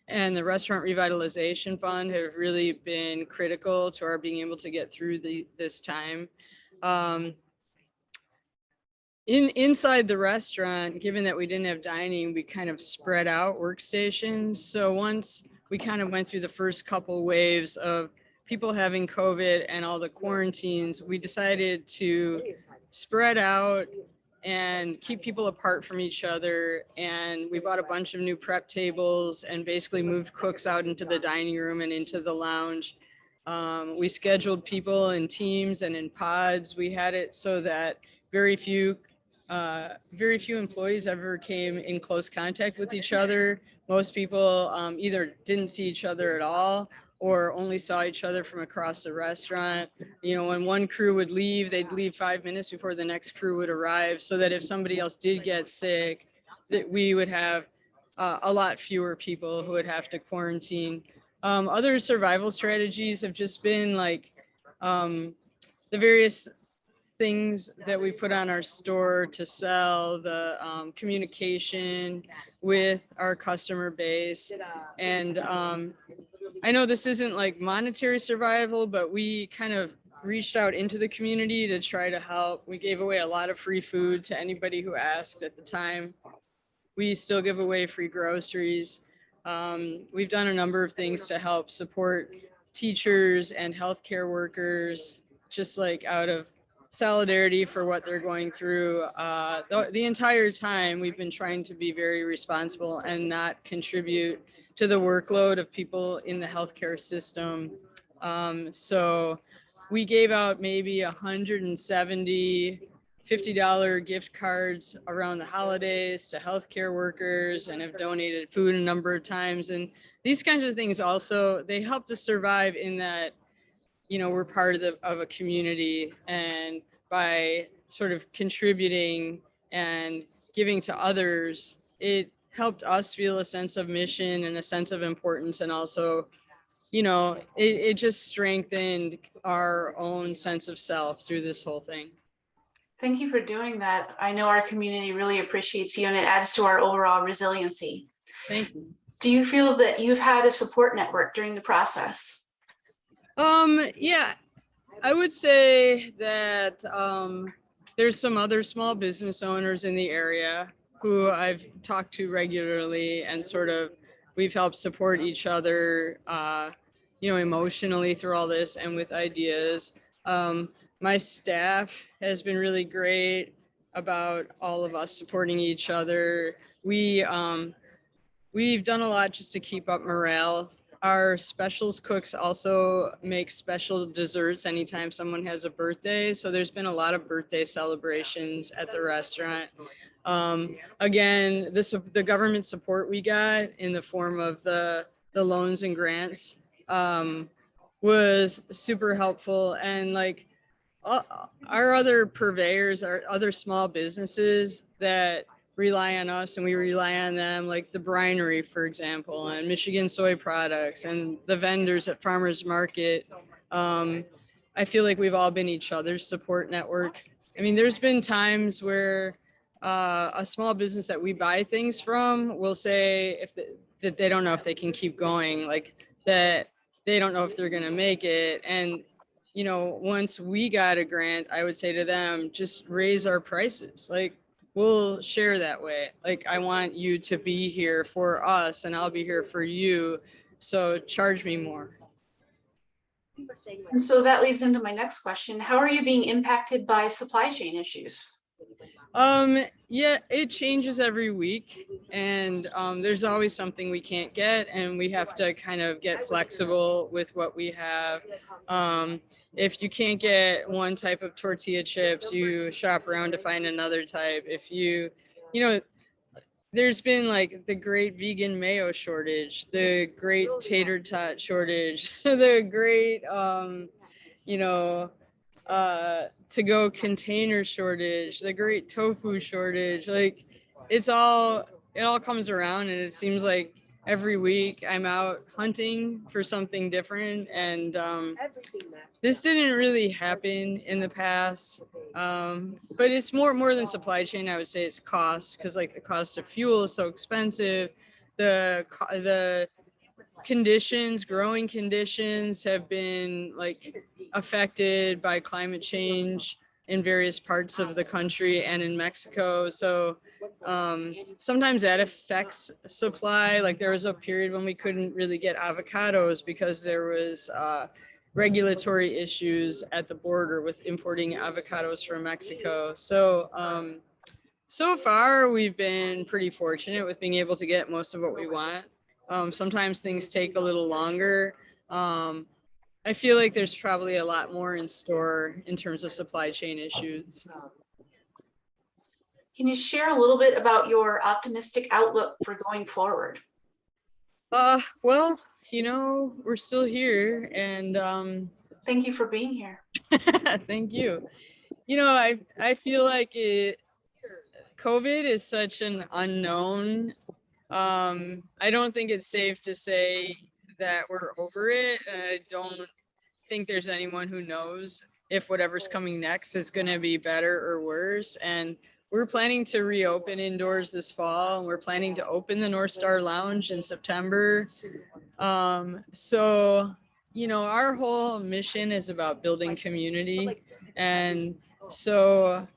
and the Restaurant Revitalization Fund have really been critical to our being able to get through this time. Inside the restaurant, given that we didn't have dining, we kind of spread out workstations. So once we kind of went through the first couple waves of people having COVID and all the quarantines, we decided to spread out and keep people apart from each other. And we bought a bunch of new prep tables and basically moved cooks out into the dining room and into the lounge. We scheduled people in teams and in pods. We had it so that very few employees ever came in close contact with each other. Most people either didn't see each other at all or only saw each other from across the restaurant. You know, when one crew would leave, they'd leave 5 minutes before the next crew would arrive, so that if somebody else did get sick, that we would have a lot fewer people who would have to quarantine. Other survival strategies have just been like the various things that we put on our store to sell, the communication with our customer base. And I know this isn't like monetary survival, but we kind of reached out into the community to try to help. We gave away a lot of free food to anybody who asked at the time. We still give away free groceries. We've done a number of things to help support teachers and healthcare workers, just like out of solidarity for what they're going through. The entire time we've been trying to be very responsible and not contribute to the workload of people in the healthcare system. So we gave out maybe 170 $50 gift cards around the holidays to healthcare workers, and have donated food a number of times. And these kinds of things also, they helped us survive in that, you know, we're part of a community, and by sort of contributing and giving to others, it helped us feel a sense of mission and a sense of importance. And also, you know, it just strengthened our own sense of self through this whole thing. Thank you for doing that. I know our community really appreciates you, and it adds to our overall resiliency. Thank you. Do you feel that you've had a support network during the process? Yeah, I would say that there's some other small business owners in the area who I've talked to regularly, and sort of we've helped support each other, emotionally through all this and with ideas. My staff has been really great about all of us supporting each other. We've done a lot just to keep up morale. Our specials cooks also make special desserts anytime someone has a birthday. So there's been a lot of birthday celebrations at the restaurant. Again, the government support we got in the form of the loans and grants was super helpful. And like our other purveyors, our other small businesses that rely on us and we rely on them, like the Brinery, for example, and Michigan Soy Products, and the vendors at Farmers Market. I feel like we've all been each other's support network. I mean, there's been times where a small business that we buy things from will say that they don't know if they can keep going, like that they don't know if they're going to make it. And once we got a grant, I would say to them, just raise our prices. Like, we'll share that way. Like, I want you to be here for us and I'll be here for you. So charge me more. And so that leads into my next question. How are you being impacted by supply chain issues? Yeah, it changes every week, and there's always something we can't get, and we have to kind of get flexible with what we have. If you can't get one type of tortilla chips, you shop around to find another type. If there's been like the great vegan mayo shortage, the great tater tot shortage, the great to-go container shortage, the great tofu shortage. Like, it all comes around, and it seems like every week I'm out hunting for something different. And this didn't really happen in the past, but it's more than supply chain. I would say it's cost, because like the cost of fuel is so expensive. The growing conditions have been like affected by climate change in various parts of the country and in Mexico. So sometimes that affects supply. Like, there was a period when we couldn't really get avocados because there was regulatory issues at the border with importing avocados from Mexico. So so far we've been pretty fortunate with being able to get most of what we want. Sometimes things take a little longer. I feel like there's probably a lot more in store in terms of supply chain issues. Can you share a little bit about your optimistic outlook for going forward? Well, we're still here, and thank you for being here. Thank you. I feel like COVID is such an unknown. I don't think it's safe to say that we're over it. I don't think there's anyone who knows if whatever's coming next is going to be better or worse. And we're planning to reopen indoors this fall, and we're planning to open the North Star Lounge in September. So, our whole mission is about building community. And so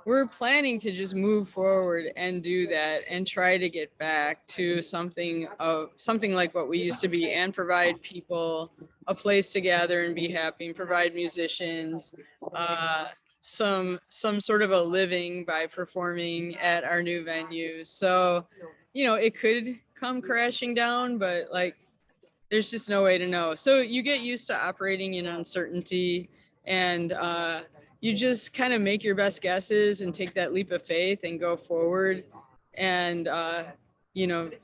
we're planning to just move forward and do that and try to get back to something like what we used to be, and provide people a place to gather and be happy, and provide musicians some sort of a living by performing at our new venue. So, it could come crashing down, but like, there's just no way to know. So you get used to operating in uncertainty, and you just kind of make your best guesses and take that leap of faith and go forward, and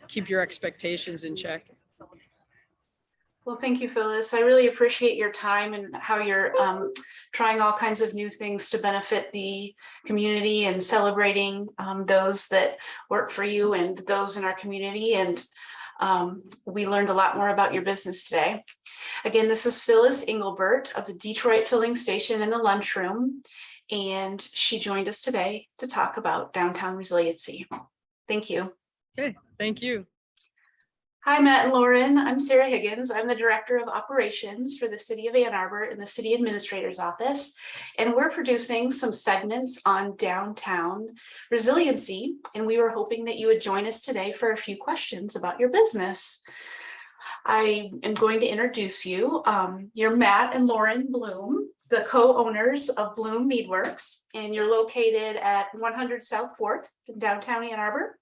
keep your expectations in check. Well, thank you, Phyllis. I really appreciate your time and how you're trying all kinds of new things to benefit the community, and celebrating those that work for you and those in our community. And we learned a lot more about your business today. Again, this is Phyllis Engelbert of the Detroit Filling Station in the Lunchroom, and she joined us today to talk about downtown resiliency. Thank you. Okay, thank you. Hi, Matt and Lauren. I'm Sarah Higgins. I'm the Director of Operations for the City of Ann Arbor in the City Administrator's Office. And we're producing some segments on downtown resiliency. And we were hoping that you would join us today for a few questions about your business. I am going to introduce you. You're Matt and Lauren Bloom, the co-owners of Bloom Meadworks, and you're located at 100 South 4th in downtown Ann Arbor.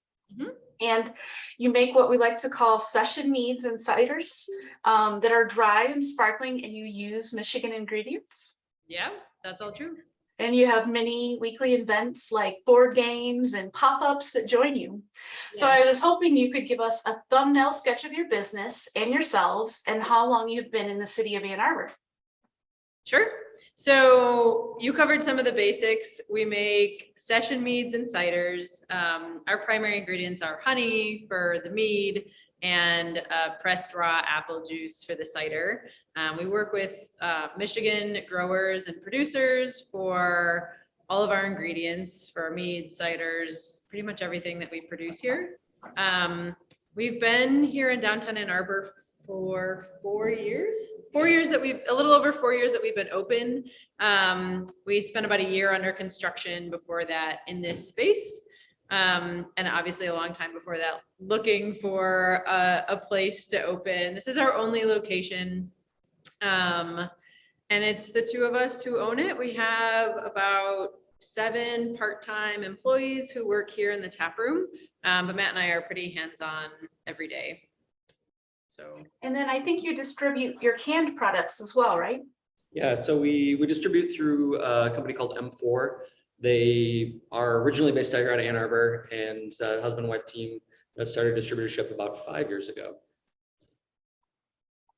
And you make what we like to call session meads and ciders that are dry and sparkling, and you use Michigan ingredients. Yeah, that's all true. And you have many weekly events like board games and pop-ups that join you. So I was hoping you could give us a thumbnail sketch of your business and yourselves and how long you've been in the city of Ann Arbor. Sure. So you covered some of the basics. We make session meads and ciders. Our primary ingredients are honey for the mead and pressed raw apple juice for the cider. We work with Michigan growers and producers for all of our ingredients for meads, ciders, pretty much everything that we produce here. We've been here in downtown Ann Arbor for 4 years. 4 years that a little over 4 years that we've been open. We spent about a year under construction before that in this space. And obviously a long time before that, looking for a place to open. This is our only location. And it's the two of us who own it. We have about 7 part-time employees who work here in the tap room. But Matt and I are pretty hands-on every day. So. And then I think you distribute your canned products as well, right? Yeah, so we distribute through a company called M4. They are originally based out here out of Ann Arbor, and husband and wife team that started distributorship about 5 years ago.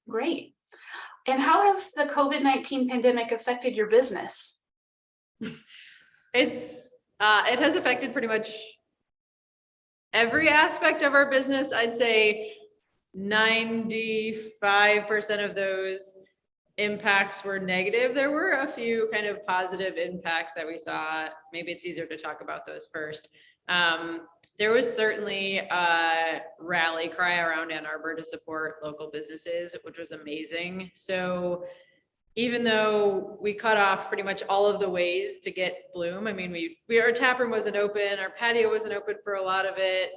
Great. And how has the COVID-19 pandemic affected your business? It has affected pretty much every aspect of our business. I'd say 95% of those impacts were negative. There were a few kind of positive impacts that we saw. Maybe it's easier to talk about those first. There was certainly a rally cry around Ann Arbor to support local businesses, which was amazing. So even though we cut off pretty much all of the ways to get Bloom, I mean, our tap room wasn't open, our patio wasn't open for a lot of it.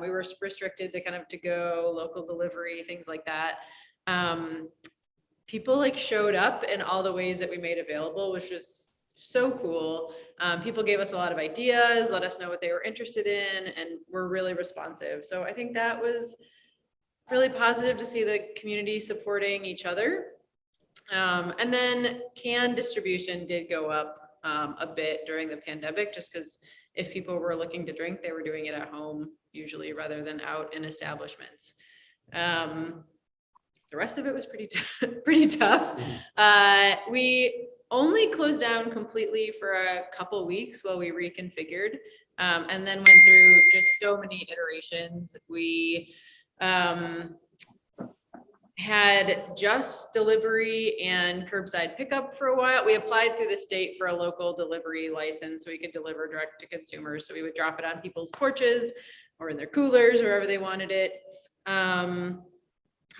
We were restricted to kind of to-go, local delivery, things like that. People like showed up in all the ways that we made available, which was so cool. People gave us a lot of ideas, let us know what they were interested in, and were really responsive. So I think that was really positive to see the community supporting each other. And then can distribution did go up a bit during the pandemic, just because if people were looking to drink, they were doing it at home usually rather than out in establishments. The rest of it was pretty tough. We only closed down completely for a couple weeks while we reconfigured, and then went through just so many iterations. We had just delivery and curbside pickup for a while. We applied through the state for a local delivery license so we could deliver direct to consumers. So we would drop it on people's porches or in their coolers, wherever they wanted it.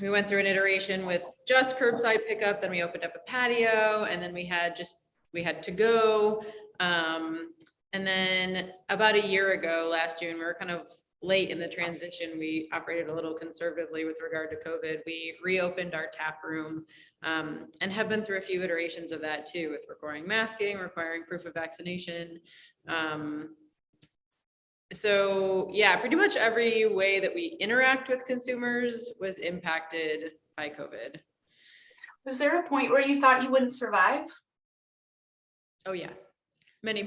We went through an iteration with just curbside pickup, then we opened up a patio, and then we had to go. And then about a year ago, last June, we were kind of late in the transition. We operated a little conservatively with regard to COVID. We reopened our tap room and have been through a few iterations of that too, with requiring masking, requiring proof of vaccination. So yeah, pretty much every way that we interact with consumers was impacted by COVID. Was there a point where you thought you wouldn't survive? Oh yeah, many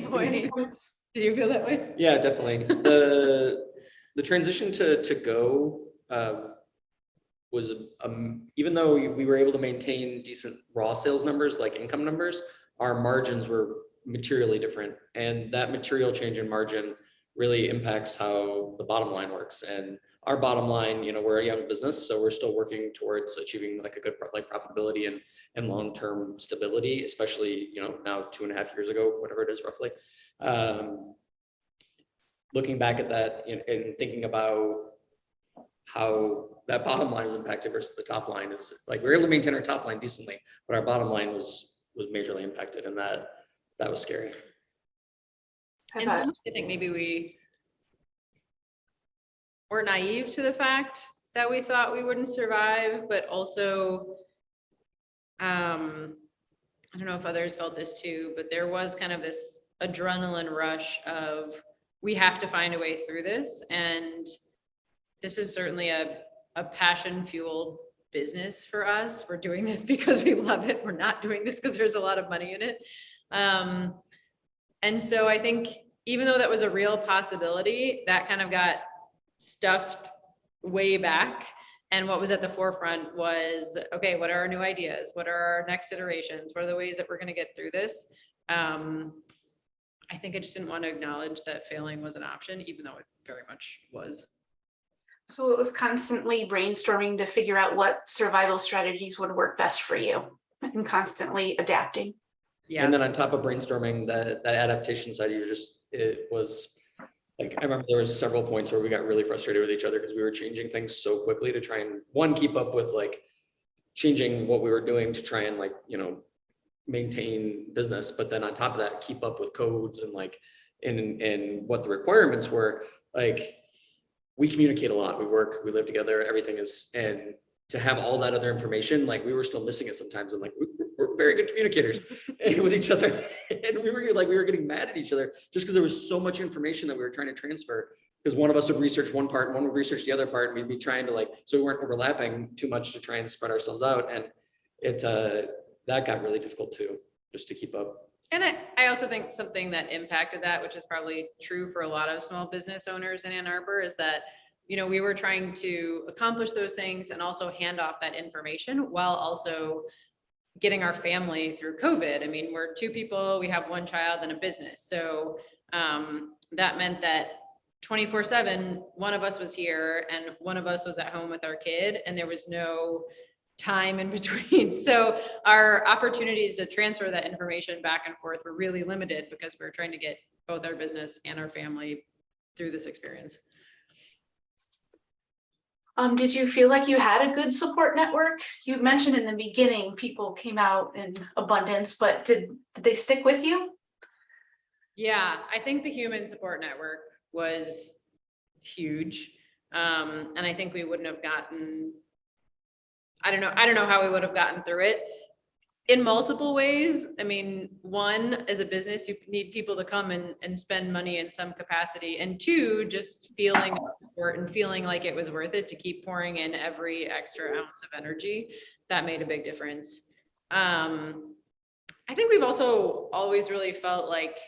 points. Did you feel that way? Yeah, definitely. The transition to go was, even though we were able to maintain decent raw sales numbers, like income numbers, our margins were materially different. And that material change in margin really impacts how the bottom line works. And our bottom line, we're a young business, so we're still working towards achieving like a good profitability and long-term stability, especially, now 2.5 years ago, whatever it is roughly. Looking back at that and thinking about how that bottom line is impacted versus the top line is like, we were able to maintain our top line decently, but our bottom line was majorly impacted, and that was scary. I And so bet. I think maybe we were naive to the fact that we thought we wouldn't survive, but also, I don't know if others felt this too, but there was kind of this adrenaline rush of, we have to find a way through this. And this is certainly a passion fueled business for us. We're doing this because we love it. We're not doing this because there's a lot of money in it. And so I think even though that was a real possibility, that kind of got stuffed way back. And what was at the forefront was, okay, what are our new ideas? What are our next iterations? What are the ways that we're going to get through this? I think I just didn't want to acknowledge that failing was an option, even though it very much was. So it was constantly brainstorming to figure out what survival strategies would work best for you and constantly adapting. Yeah. And then on top of brainstorming, that adaptation side, it was like, I remember there was several points where we got really frustrated with each other because we were changing things so quickly to try and, one, keep up with like changing what we were doing to try and like, you know, maintain business, but then on top of that, keep up with codes and like, and what the requirements were. Like, we communicate a lot, we work, we live together, everything is, and to have all that other information, like we were still missing it sometimes. And like, we're very good communicators with each other. And we were getting mad at each other just because there was so much information that we were trying to transfer, because one of us would research one part and one would research the other part. And we'd be trying to like, so we weren't overlapping too much to try and spread ourselves out. And it, that got really difficult too, just to keep up. And I also think something that impacted that, which is probably true for a lot of small business owners in Ann Arbor, is that, you know, we were trying to accomplish those things and also hand off that information while also getting our family through COVID. I mean, we're two people, we have one child and a business. So that meant that 24/7, one of us was here and one of us was at home with our kid, and there was no time in between. So our opportunities to transfer that information back and forth were really limited because we were trying to get both our business and our family through this experience. Did you feel like you had a good support network? You mentioned in the beginning, people came out in abundance, but did they stick with you? Yeah, I think the human support network was huge. And I think we wouldn't have gotten, I don't know how we would have gotten through it in multiple ways. I mean, one, as a business, you need people to come and spend money in some capacity. And two, just feeling support and feeling like it was worth it to keep pouring in every extra ounce of energy. That made a big difference. I think we've also always really felt like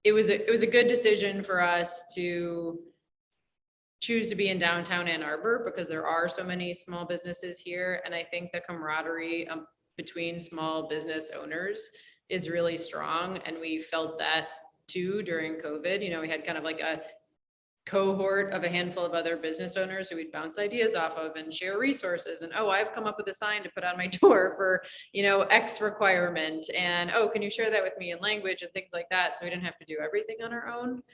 it was a good decision for us to choose to be in downtown Ann Arbor because there are so many small businesses here. And I think the camaraderie between small business owners is really strong. And we felt that too during COVID. You know, we had kind of like a cohort of a handful of other business owners who we'd bounce ideas off of and share resources. And, oh, I've come up with a sign to put on my door for, you know, X requirement. And, oh, can you share that with me in language and things like that? So we didn't have to do everything on our own.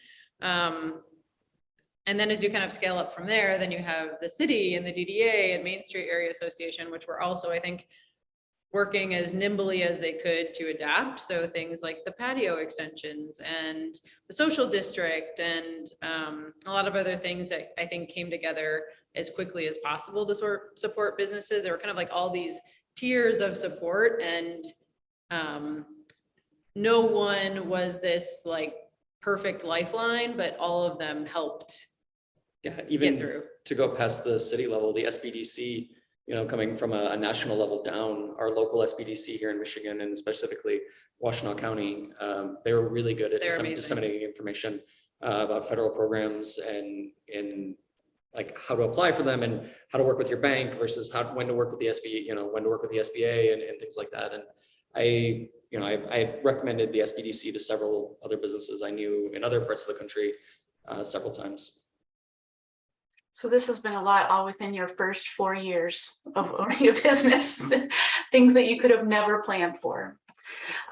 And then as you kind of scale up from there, then you have the city and the DDA and Main Street Area Association, which were also, I think, working as nimbly as they could to adapt. So things like the patio extensions and the social district and a lot of other things that I think came together as quickly as possible to support businesses. There were kind of like all these tiers of support, and no one was this like perfect lifeline, but all of them helped. Yeah, even get through. To go past the city level, the SBDC, you know, coming from a national level down, our local SBDC here in Michigan and specifically Washtenaw County, they were really good at disseminating information about federal programs and like how to apply for them and how to work with your bank versus when to work with the SBA, you know, when to work with the SBA and things like that. And I recommended the SBDC to several other businesses I knew in other parts of the country several times. So this has been a lot all within your first 4 years of owning a business, things that you could have never planned for.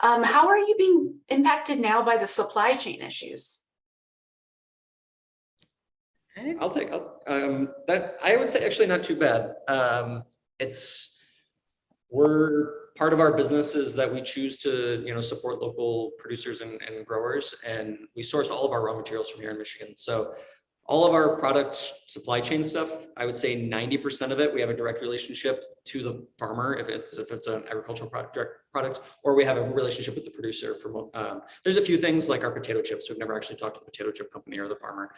How are you being impacted now by the supply chain issues? I'll take, that, I would say actually not too bad. We're, part of our business is that we choose to, support local producers and growers, and we source all of our raw materials from here in Michigan. So all of our product supply chain stuff, I would say 90% of it, we have a direct relationship to the farmer if it's an agricultural product, or we have a relationship with the producer. There's a few things like our potato chips. We've never actually talked to the potato chip company or the farmer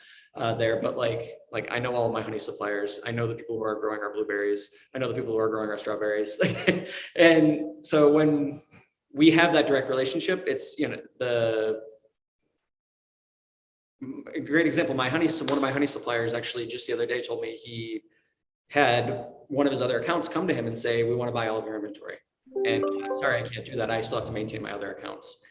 there, but like I know all of my honey suppliers. I know the people who are growing our blueberries. I know the people who are growing our strawberries. And so when we have that direct relationship, it's, a great example, one of my honey suppliers actually just the other day told me he had one of his other accounts come to him and say, we want to buy all of your inventory. And he's like, sorry, I can't do that. I still have to maintain my other accounts.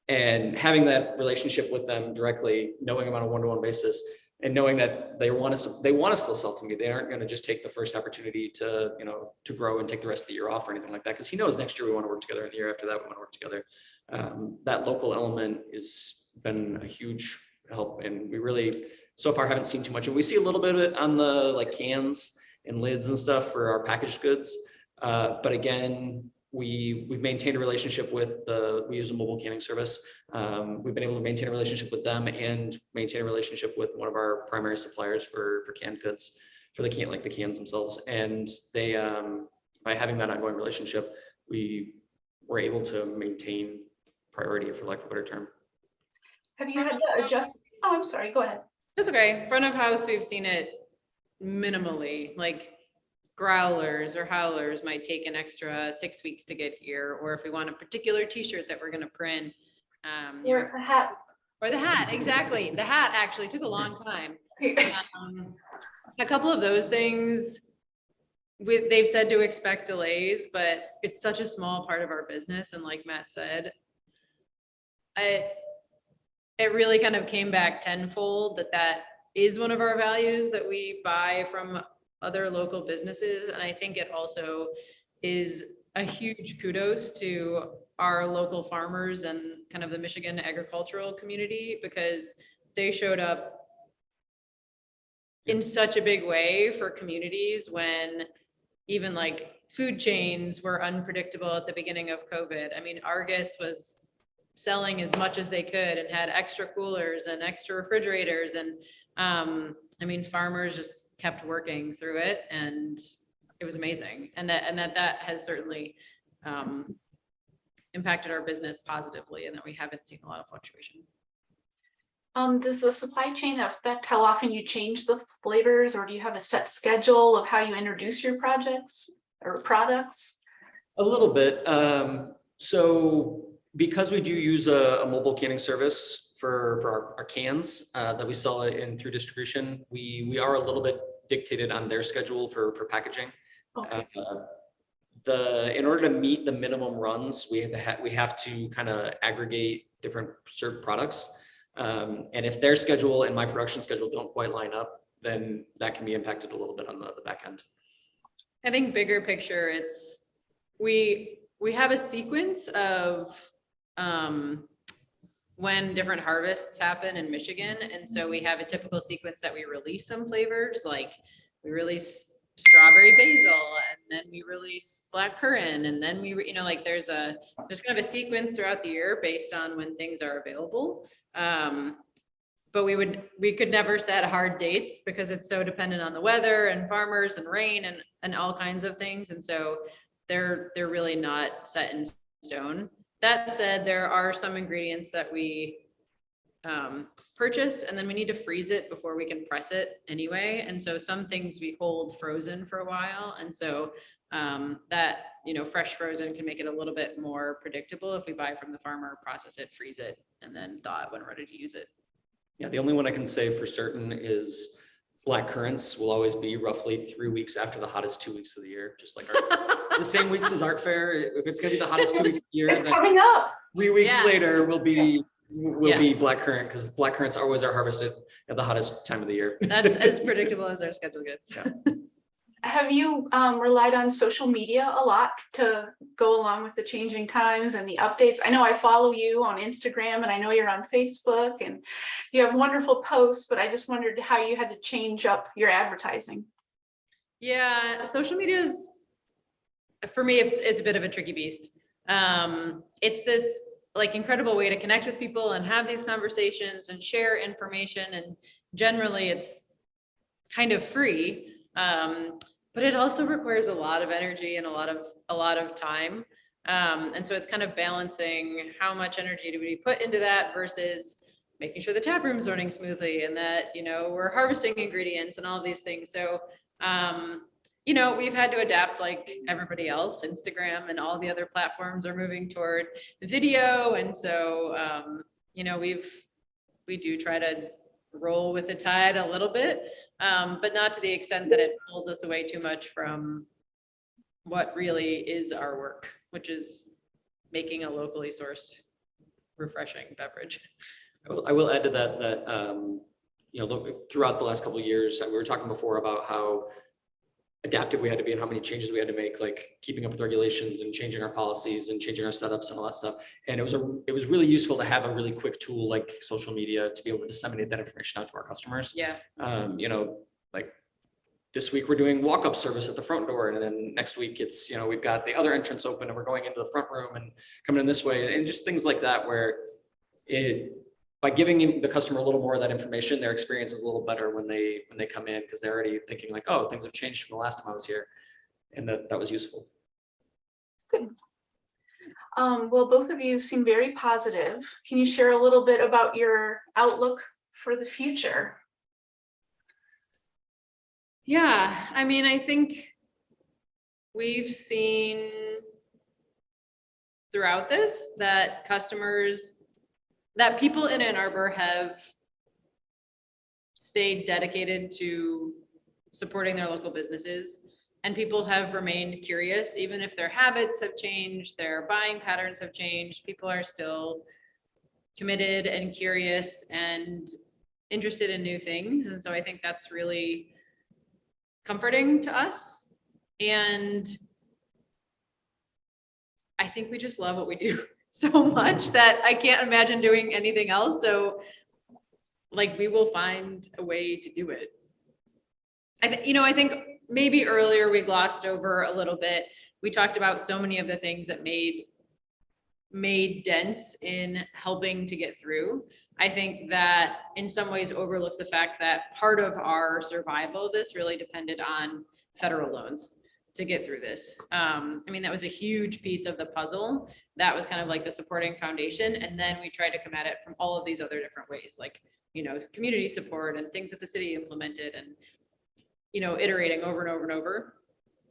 And having that relationship with them directly, knowing them on a one-to-one basis, and knowing that they want to still sell to me. They aren't going to just take the first opportunity to, to grow and take the rest of the year off or anything like that. Because he knows next year we want to work together, and the year after that we want to work together. That local element has been a huge help, and we really so far haven't seen too much. And we see a little bit of it on the cans and lids and stuff for our packaged goods. But again, we've maintained a relationship with we use a mobile canning service. We've been able to maintain a relationship with them and maintain a relationship with one of our primary suppliers for canned goods, for the cans themselves. And they, by having that ongoing relationship, we were able to maintain priority, for lack of a better term. Have you had to adjust? Oh, I'm sorry, go ahead. That's okay. Front of house, we've seen it minimally, like growlers or howlers might take an extra 6 weeks to get here. Or if we want a particular t-shirt that we're going to print. Or a hat. Or the hat, exactly. The hat actually took a long time. A couple of those things, they've said to expect delays, but it's such a small part of our business. And like Matt said, it really kind of came back tenfold that is one of our values, that we buy from other local businesses. And I think it also is a huge kudos to our local farmers and kind of the Michigan agricultural community, because they showed up in such a big way for communities when even like food chains were unpredictable at the beginning of COVID. I mean, Argus was selling as much as they could and had extra coolers and extra refrigerators. And I mean, farmers just kept working through it, and it was amazing. And that has certainly impacted our business positively, and that we haven't seen a lot of fluctuation. Does the supply chain affect how often you change the flavors, or do you have a set schedule of how you introduce your projects or products? A little bit. So because we do use a mobile canning service for our cans that we sell in through distribution, we are a little bit dictated on their schedule for packaging. Okay. In order to meet the minimum runs, we have to kind of aggregate different served products. And if their schedule and my production schedule don't quite line up, then that can be impacted a little bit on the back end. I think bigger picture, it's we have a sequence of when different harvests happen in Michigan. And so we have a typical sequence that we release some flavors, like we release strawberry basil, and then we release black currant, and then we, like there's kind of a sequence throughout the year based on when things are available. But we could never set hard dates because it's so dependent on the weather and farmers and rain and all kinds of things. And so they're really not set in stone. That said, there are some ingredients that we purchase, and then we need to freeze it before we can press it anyway. And so some things we hold frozen for a while. And so that, fresh frozen can make it a little bit more predictable if we buy from the farmer, process it, freeze it, and then thaw it when ready to use it. Yeah, the only one I can say for certain is black currants will always be roughly 3 weeks after the hottest 2 weeks of the year, just like the same weeks as art fair. If it's gonna be the hottest 2 weeks of the year, It's coming up. 3 weeks later will be black currant, because black currants always are harvested at the hottest time of the year. That's as predictable as our schedule gets. Yeah. Have you relied on social media a lot to go along with the changing times and the updates? I know I follow you on Instagram and I know you're on Facebook and you have wonderful posts, but I just wondered how you had to change up your advertising. Yeah, social media is, for me, it's a bit of a tricky beast. It's this like incredible way to connect with people and have these conversations and share information. And generally it's kind of free. But it also requires a lot of energy and a lot of time. And so it's kind of balancing how much energy do we put into that versus making sure the tap room's running smoothly and that, you know, we're harvesting ingredients and all of these things. So, you know, we've had to adapt like everybody else. Instagram and all the other platforms are moving toward video. And so, you know, we do try to roll with the tide a little bit, but not to the extent that it pulls us away too much from what really is our work, which is making a locally sourced, refreshing beverage. I will add to that, you know, look, throughout the last couple of years, we were talking before about how adaptive we had to be and how many changes we had to make, like keeping up with regulations and changing our policies and changing our setups and all that stuff. And it was really useful to have a really quick tool like social media to be able to disseminate that information out to our customers. Yeah. You know, like this week we're doing walk-up service at the front door, and then next week it's, you know, we've got the other entrance open and we're going into the front room and coming in this way, and just things like that, where by giving the customer a little more of that information, their experience is a little better when they come in, because they're already thinking like, oh, things have changed from the last time I was here, and that was useful. Good. Well, both of you seem very positive. Can you share a little bit about your outlook for the future? Yeah, I mean, I think we've seen throughout this that people in Ann Arbor have stayed dedicated to supporting their local businesses, and people have remained curious. Even if their habits have changed, their buying patterns have changed, people are still committed and curious and interested in new things. And so I think that's really comforting to us. And I think we just love what we do so much that I can't imagine doing anything else. So like, we will find a way to do it. I think maybe earlier we glossed over a little bit. We talked about so many of the things that made dents in helping to get through. I think that in some ways overlooks the fact that part of our survival, this really depended on federal loans to get through this. I mean, that was a huge piece of the puzzle. That was kind of like the supporting foundation. And then we tried to come at it from all of these other different ways, like, you know, community support and things that the city implemented and, you know, iterating over and over and over.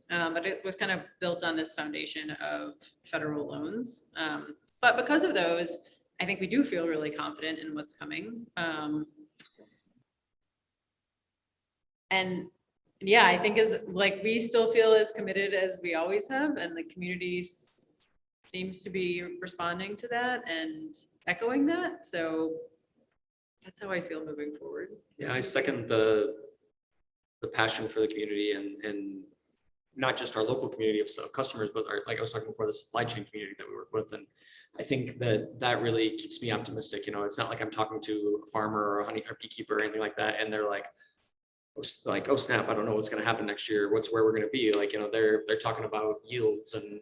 But it was kind of built on this foundation of federal loans. But because of those, I think we do feel really confident in what's coming. And yeah, I think we still feel as committed as we always have, and the community seems to be responding to that and echoing that. So that's how I feel moving forward. Yeah, I second the passion for the community and not just our local community of customers, but like I was talking before, the supply chain community that we work with. And I think that really keeps me optimistic. You know, it's not like I'm talking to a farmer or a beekeeper or anything like that, and they're like, oh snap, I don't know what's going to happen next year. Where we're going to be. Like, you know, they're talking about yields and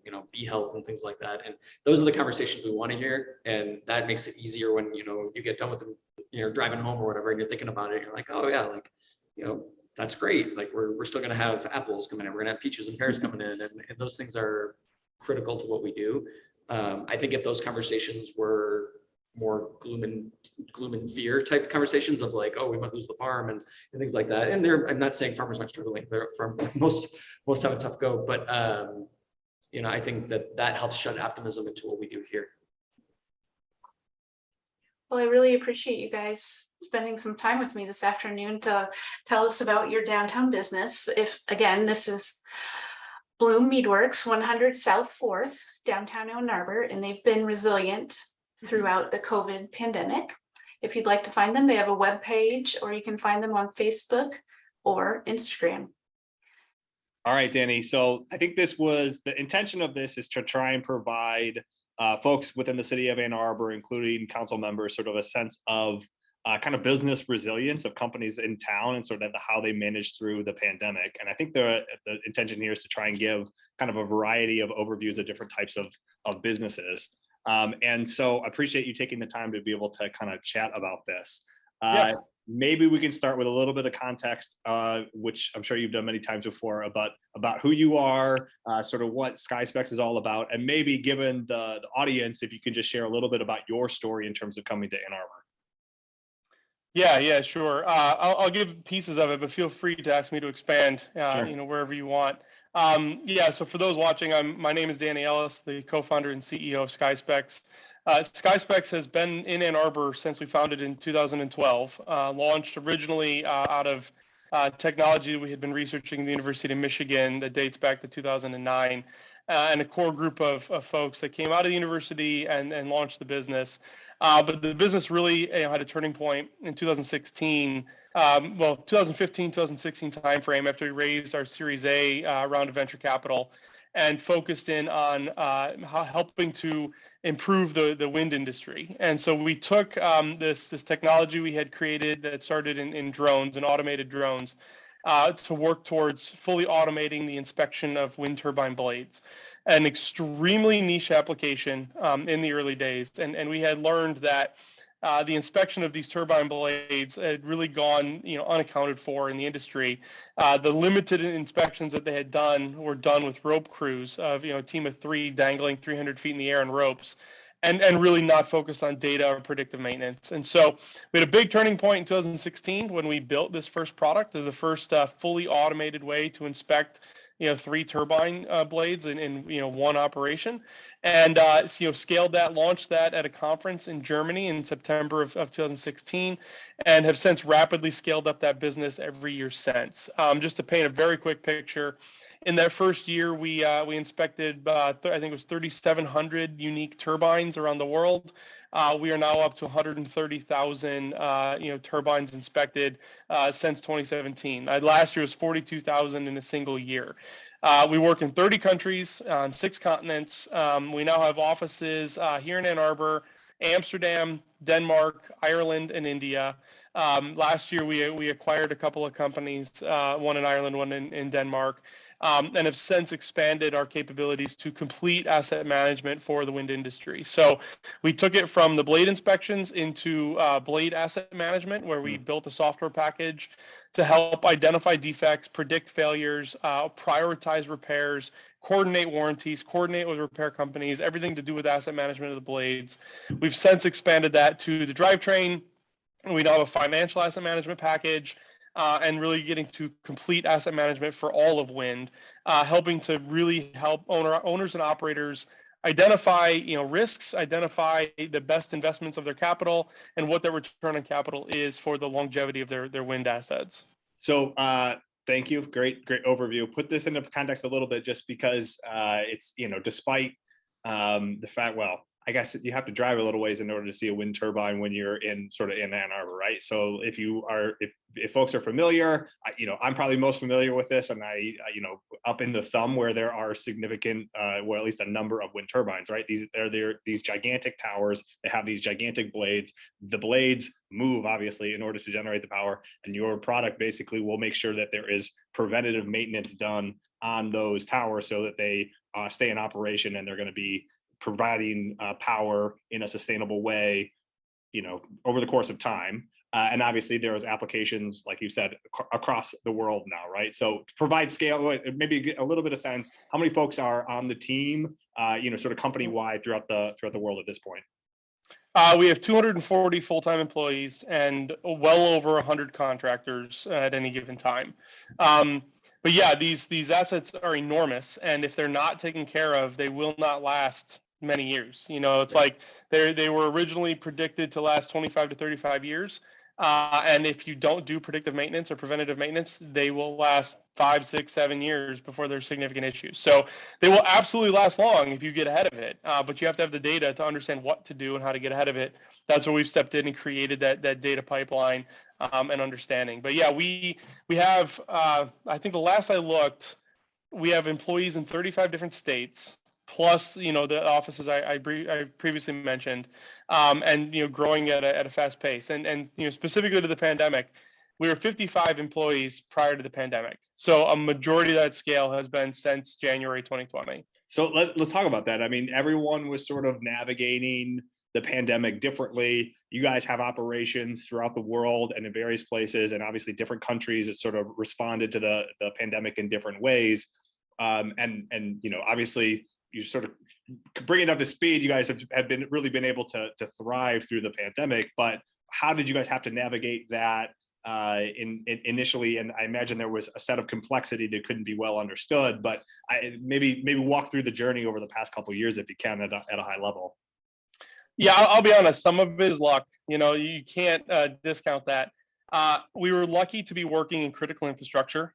you know, bee health and things like that. And those are the conversations we want to hear. And that makes it easier when, you know, you get done with them, you know, driving home or whatever, and you're thinking about it. You're like, oh yeah, like, you know, that's great. Like we're still going to have apples coming in. We're going to have peaches and pears coming in, and those things are critical to what we do. I think if those conversations were more gloom and fear type conversations of like, oh, we might lose the farm and things like that. And I'm not saying farmers aren't struggling. Most have a tough go, but you know, I think that helps shed optimism into what we do here. Well, I really appreciate you guys spending some time with me this afternoon to tell us about your downtown business. This is Bloom Meadworks, 100 South 4th, downtown Ann Arbor, and they've been resilient throughout the COVID pandemic. If you'd like to find them, they have a web page, or you can find them on Facebook or Instagram. All right, Danny. So I think the intention of this is to try and provide folks within the city of Ann Arbor, including council members, sort of a sense of kind of business resilience of companies in town and sort of how they managed through the pandemic. And I think the intention here is to try and give kind of a variety of overviews of different types of businesses. And so I appreciate you taking the time to be able to kind of chat about this. Maybe we can start with a little bit of context, which I'm sure you've done many times before, about who you are, sort of what SkySpecs is all about, and maybe given the audience, if you can just share a little bit about your story in terms of coming to Ann Arbor. Yeah, sure. I'll give pieces of it, but feel free to ask me to expand, Sure. wherever you want. So for those watching, my name is Danny Ellis, the co-founder and CEO of SkySpecs. SkySpecs has been in Ann Arbor since we founded in 2012, launched originally out of technology we had been researching at the University of Michigan that dates back to 2009. And a core group of folks that came out of the university and launched the business. But the business really had a turning point in 2016, 2015, 2016 timeframe after we raised our Series A round of venture capital and focused in on helping to improve the wind industry. And so we took this technology we had created that started in drones and automated drones to work towards fully automating the inspection of wind turbine blades, an extremely niche application in the early days. And we had learned that the inspection of these turbine blades had really gone, unaccounted for in the industry. The limited inspections that they had done were done with rope crews of, a team of 3 dangling 300 feet in the air on ropes. And really not focused on data or predictive maintenance. And so we had a big turning point in 2016 when we built this first product, the first fully automated way to inspect 3 turbine blades in one operation, and scaled that, launched that at a conference in Germany in September of 2016, and have since rapidly scaled up that business every year since. Just to paint a very quick picture, in that first year, we inspected, I think it was 3,700 unique turbines around the world. We are now up to 130,000 turbines inspected since 2017. Last year was 42,000 in a single year. We work in 30 countries on 6 continents. We now have offices here in Ann Arbor, Amsterdam, Denmark, Ireland, and India. Last year, we acquired a couple of companies, one in Ireland, one in Denmark. And have since expanded our capabilities to complete asset management for the wind industry. So we took it from the blade inspections into blade asset management, where we built a software package to help identify defects, predict failures, prioritize repairs, coordinate warranties, coordinate with repair companies, everything to do with asset management of the blades. We've since expanded that to the drivetrain. We now have a financial asset management package. And really getting to complete asset management for all of wind, helping to really help owners and operators identify risks, identify the best investments of their capital, and what their return on capital is for the longevity of their wind assets. So thank you. Great overview. Put this into context a little bit, just because it's, despite the fact, I guess you have to drive a little ways in order to see a wind turbine when you're in Ann Arbor, right? So if folks are familiar, I'm probably most familiar with this, and up in the thumb where there are significant, at least a number of wind turbines, right? They're these gigantic towers. They have these gigantic blades. The blades move, obviously, in order to generate the power, and your product basically will make sure that there is preventative maintenance done on those towers so that they stay in operation, and they're going to be providing power in a sustainable way, over the course of time. And obviously there's applications, like you said, across the world now, right? So to provide scale, maybe get a little bit of sense, how many folks are on the team, sort of company-wide throughout the world at this point? We have 240 full-time employees and well over 100 contractors at any given time. But yeah, these assets are enormous, and if they're not taken care of, they will not last many years. It's like they were originally predicted to last 25 to 35 years. And if you don't do predictive maintenance or preventative maintenance, they will last 5, 6, 7 years before there's significant issues. So they will absolutely last long if you get ahead of it. But you have to have the data to understand what to do and how to get ahead of it. That's where we've stepped in and created that data pipeline and understanding. But yeah, we have, I think the last I looked, We have employees in 35 different states, plus, the offices I previously mentioned, and, growing at a fast pace. And, specifically to the pandemic, we were 55 employees prior to the pandemic. So a majority of that scale has been since January 2020. So let's talk about that. I mean, everyone was sort of navigating the pandemic differently. You guys have operations throughout the world and in various places, and obviously different countries that sort of responded to the pandemic in different ways. And obviously you sort of bring it up to speed. You guys have really been able to thrive through the pandemic, but how did you guys have to navigate that initially? And I imagine there was a set of complexity that couldn't be well understood, but maybe walk through the journey over the past couple of years if you can at a high level. Yeah, I'll be honest. Some of it is luck. You can't discount that. We were lucky to be working in critical infrastructure.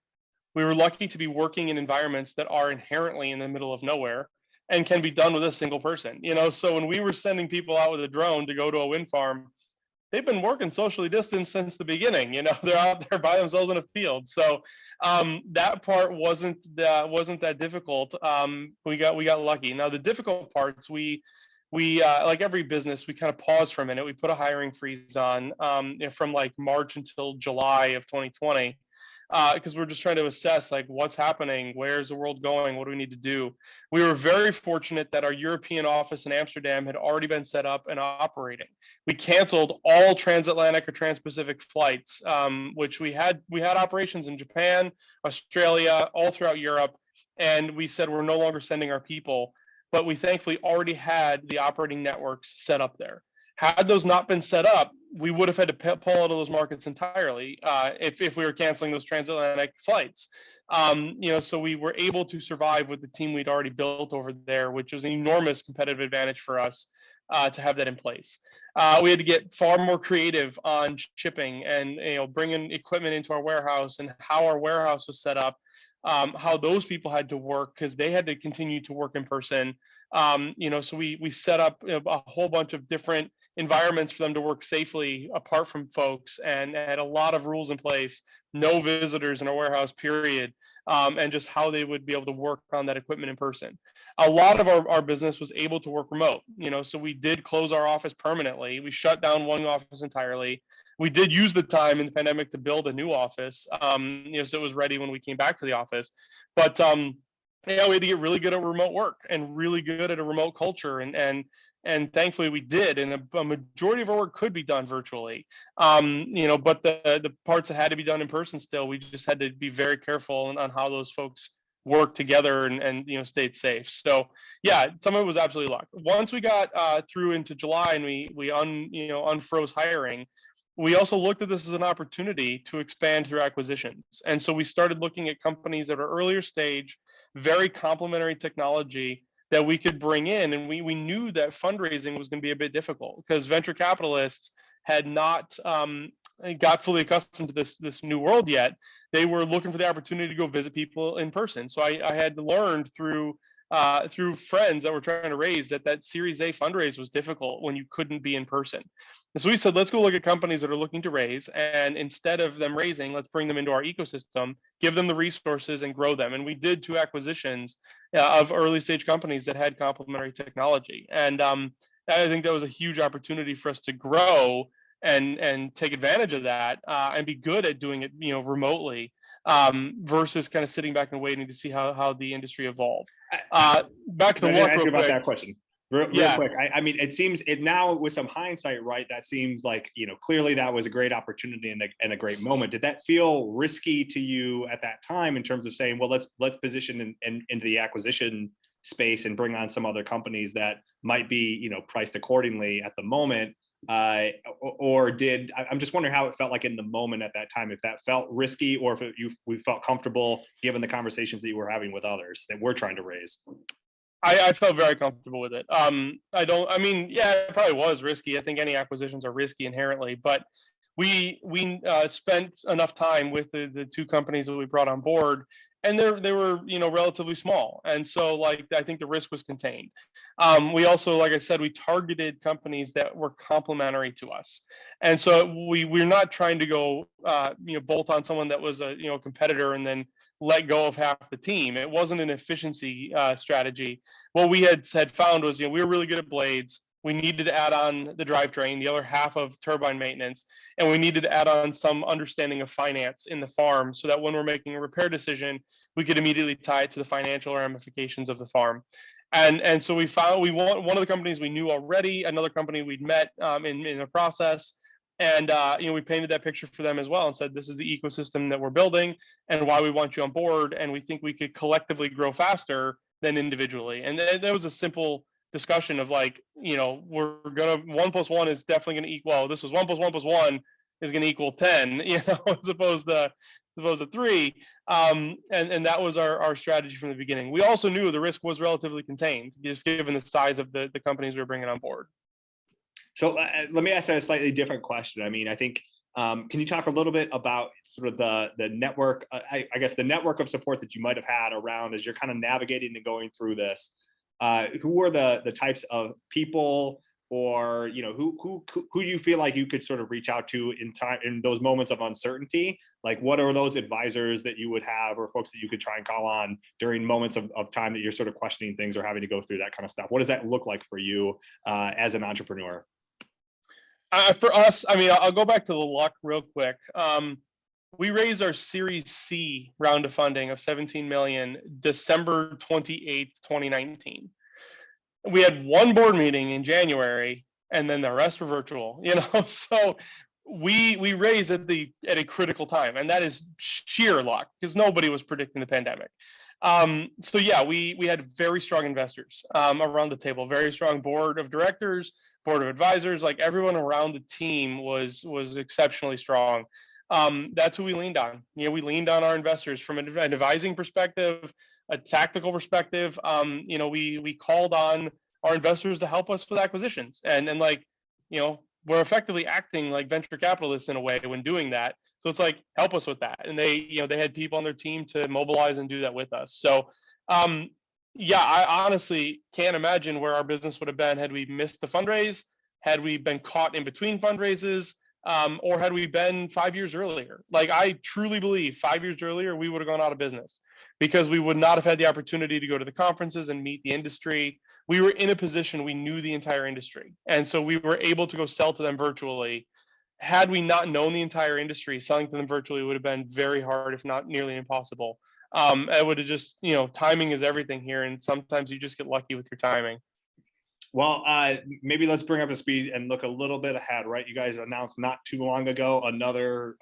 We were lucky to be working in environments that are inherently in the middle of nowhere and can be done with a single person. So when we were sending people out with a drone to go to a wind farm, they've been working socially distanced since the beginning. They're out there by themselves in a field. So that part wasn't that difficult. We got lucky. Now the difficult parts, we like every business, we kind of paused for a minute. We put a hiring freeze on from like March until July of 2020. Because we're just trying to assess like what's happening, where's the world going, what do we need to do. We were very fortunate that our European office in Amsterdam had already been set up and operating. We canceled all transatlantic or trans-Pacific flights, which we had operations in Japan, Australia, all throughout Europe, and we said we're no longer sending our people, but we thankfully already had the operating networks set up there. Had those not been set up, we would have had to pull out of those markets entirely if we were canceling those transatlantic flights. So we were able to survive with the team we'd already built over there, which was an enormous competitive advantage for us to have that in place. We had to get far more creative on shipping and bringing equipment into our warehouse and how our warehouse was set up, how those people had to work because they had to continue to work in person. So we set up a whole bunch of different environments for them to work safely apart from folks, and had a lot of rules in place, no visitors in our warehouse, period, and just how they would be able to work on that equipment in person. A lot of our business was able to work remote, so we did close our office permanently. We shut down one office entirely. We did use the time in the pandemic to build a new office, so it was ready when we came back to the office. But we had to get really good at remote work and really good at a remote culture, and thankfully we did, and a majority of our work could be done virtually. But the parts that had to be done in person still, we just had to be very careful on how those folks work together and stayed safe. So yeah, some of it was absolutely luck. Once we got through into July and we unfroze hiring, we also looked at this as an opportunity to expand through acquisitions. And so we started looking at companies that are earlier stage, very complementary technology that we could bring in. And we knew that fundraising was going to be a bit difficult because venture capitalists had not got fully accustomed to this new world yet. They were looking for the opportunity to go visit people in person. So I had learned through friends that were trying to raise that Series A fundraise was difficult when you couldn't be in person. And so we said, let's go look at companies that are looking to raise, and instead of them raising, let's bring them into our ecosystem, give them the resources and grow them. And we did 2 acquisitions of early stage companies that had complementary technology. And I think that was a huge opportunity for us to grow and take advantage of that and be good at doing it, remotely, versus kind of sitting back and waiting to see how the industry evolved. Back to the luck real quick. That question. Real quick. I mean, it seems now with some hindsight, right? That seems like, clearly that was a great opportunity and a great moment. Did that feel risky to you at that time in terms of saying, well, let's position into the acquisition space and bring on some other companies that might be, priced accordingly at the moment? Or I'm just wondering how it felt like in the moment at that time, if that felt risky or if we felt comfortable given the conversations that you were having with others that we're trying to raise. I felt very comfortable with it. It probably was risky. I think any acquisitions are risky inherently, but we spent enough time with the 2 companies that we brought on board and they were, you know, relatively small. And so like, I think the risk was contained. We also, like I said, we targeted companies that were complementary to us. And so we're not trying to go, you know, bolt on someone that was a, you know, competitor and then let go of half the team. It wasn't an efficiency strategy. What we had found was, you know, we were really good at blades. We needed to add on the drivetrain, the other half of turbine maintenance, and we needed to add on some understanding of finance in the farm so that when we're making a repair decision, we could immediately tie it to the financial ramifications of the farm. And so we found one of the companies we knew already, another company we'd met in the process. And you know, we painted that picture for them as well and said, this is the ecosystem that we're building and why we want you on board. And we think we could collectively grow faster than individually. And that was a simple discussion of like, you know, we're gonna 1 + 1 is definitely gonna equal, well, this was 1 + 1 + 1 is gonna equal 10, you know, as opposed to 3. And that was our strategy from the beginning. We also knew the risk was relatively contained, just given the size of the companies we were bringing on board. So let me ask a slightly different question. I mean, I think, can you talk a little bit about sort of the network, I guess the network of support that you might have had around as you're kind of navigating and going through this? Who were the types of people, or, you know, who you feel like you could sort of reach out to in those moments of uncertainty? Like, what are those advisors that you would have, or folks that you could try and call on during moments of time that you're sort of questioning things or having to go through that kind of stuff? What does that look like for you as an entrepreneur? For us, I mean, I'll go back to the luck real quick. We raised our Series C round of funding of 17 million, December 28th, 2019. We had one board meeting in January, and then the rest were virtual, you know? So we raised at a critical time, and that is sheer luck because nobody was predicting the pandemic. So yeah, we had very strong investors around the table, very strong board of directors, board of advisors, like everyone around the team was exceptionally strong. That's who we leaned on. You know, we leaned on our investors from an advising perspective, a tactical perspective. You know, we called on our investors to help us with acquisitions, and like, you know, we're effectively acting like venture capitalists in a way when doing that. So it's like, help us with that. And they, you know, they had people on their team to mobilize and do that with us. So yeah, I honestly can't imagine where our business would have been had we missed the fundraise, had we been caught in between fundraises, or had we been 5 years earlier. Like, I truly believe 5 years earlier, we would have gone out of business because we would not have had the opportunity to go to the conferences and meet the industry. We were in a position, we knew the entire industry. And so we were able to go sell to them virtually. Had we not known the entire industry, selling to them virtually would have been very hard, if not nearly impossible. It would have just, you know, timing is everything here. And sometimes you just get lucky with your timing. Well, maybe let's bring up to speed and look a little bit ahead, right? You guys announced not too long ago another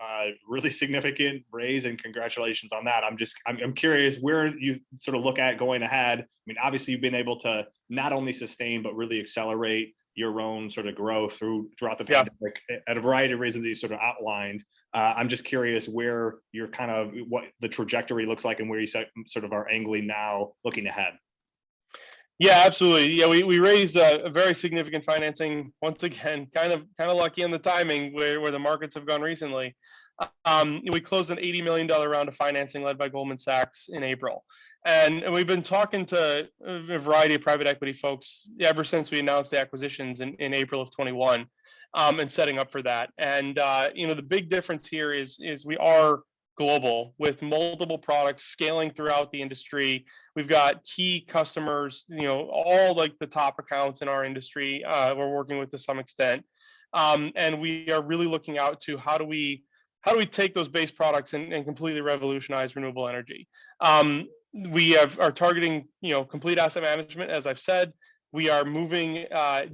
really significant raise, and congratulations on that. I'm curious where you sort of look at going ahead. I mean, obviously you've been able to not only sustain but really accelerate your own sort of growth throughout the pandemic at a variety of reasons that you sort of outlined. I'm just curious where you're kind of, what the trajectory looks like and where you sort of are angling now looking ahead. Yeah, absolutely. Yeah, we raised a very significant financing. Once again, kind of lucky in the timing where the markets have gone recently. We closed an $80 million round of financing led by Goldman Sachs in April. And we've been talking to a variety of private equity folks ever since we announced the acquisitions in April of 21, and setting up for that. And you know, the big difference here is we are global with multiple products scaling throughout the industry. We've got key customers, you know, all like the top accounts in our industry we're working with to some extent. And we are really looking out to how do we take those base products and completely revolutionize renewable energy. We are targeting, you know, complete asset management, as I've said. We are moving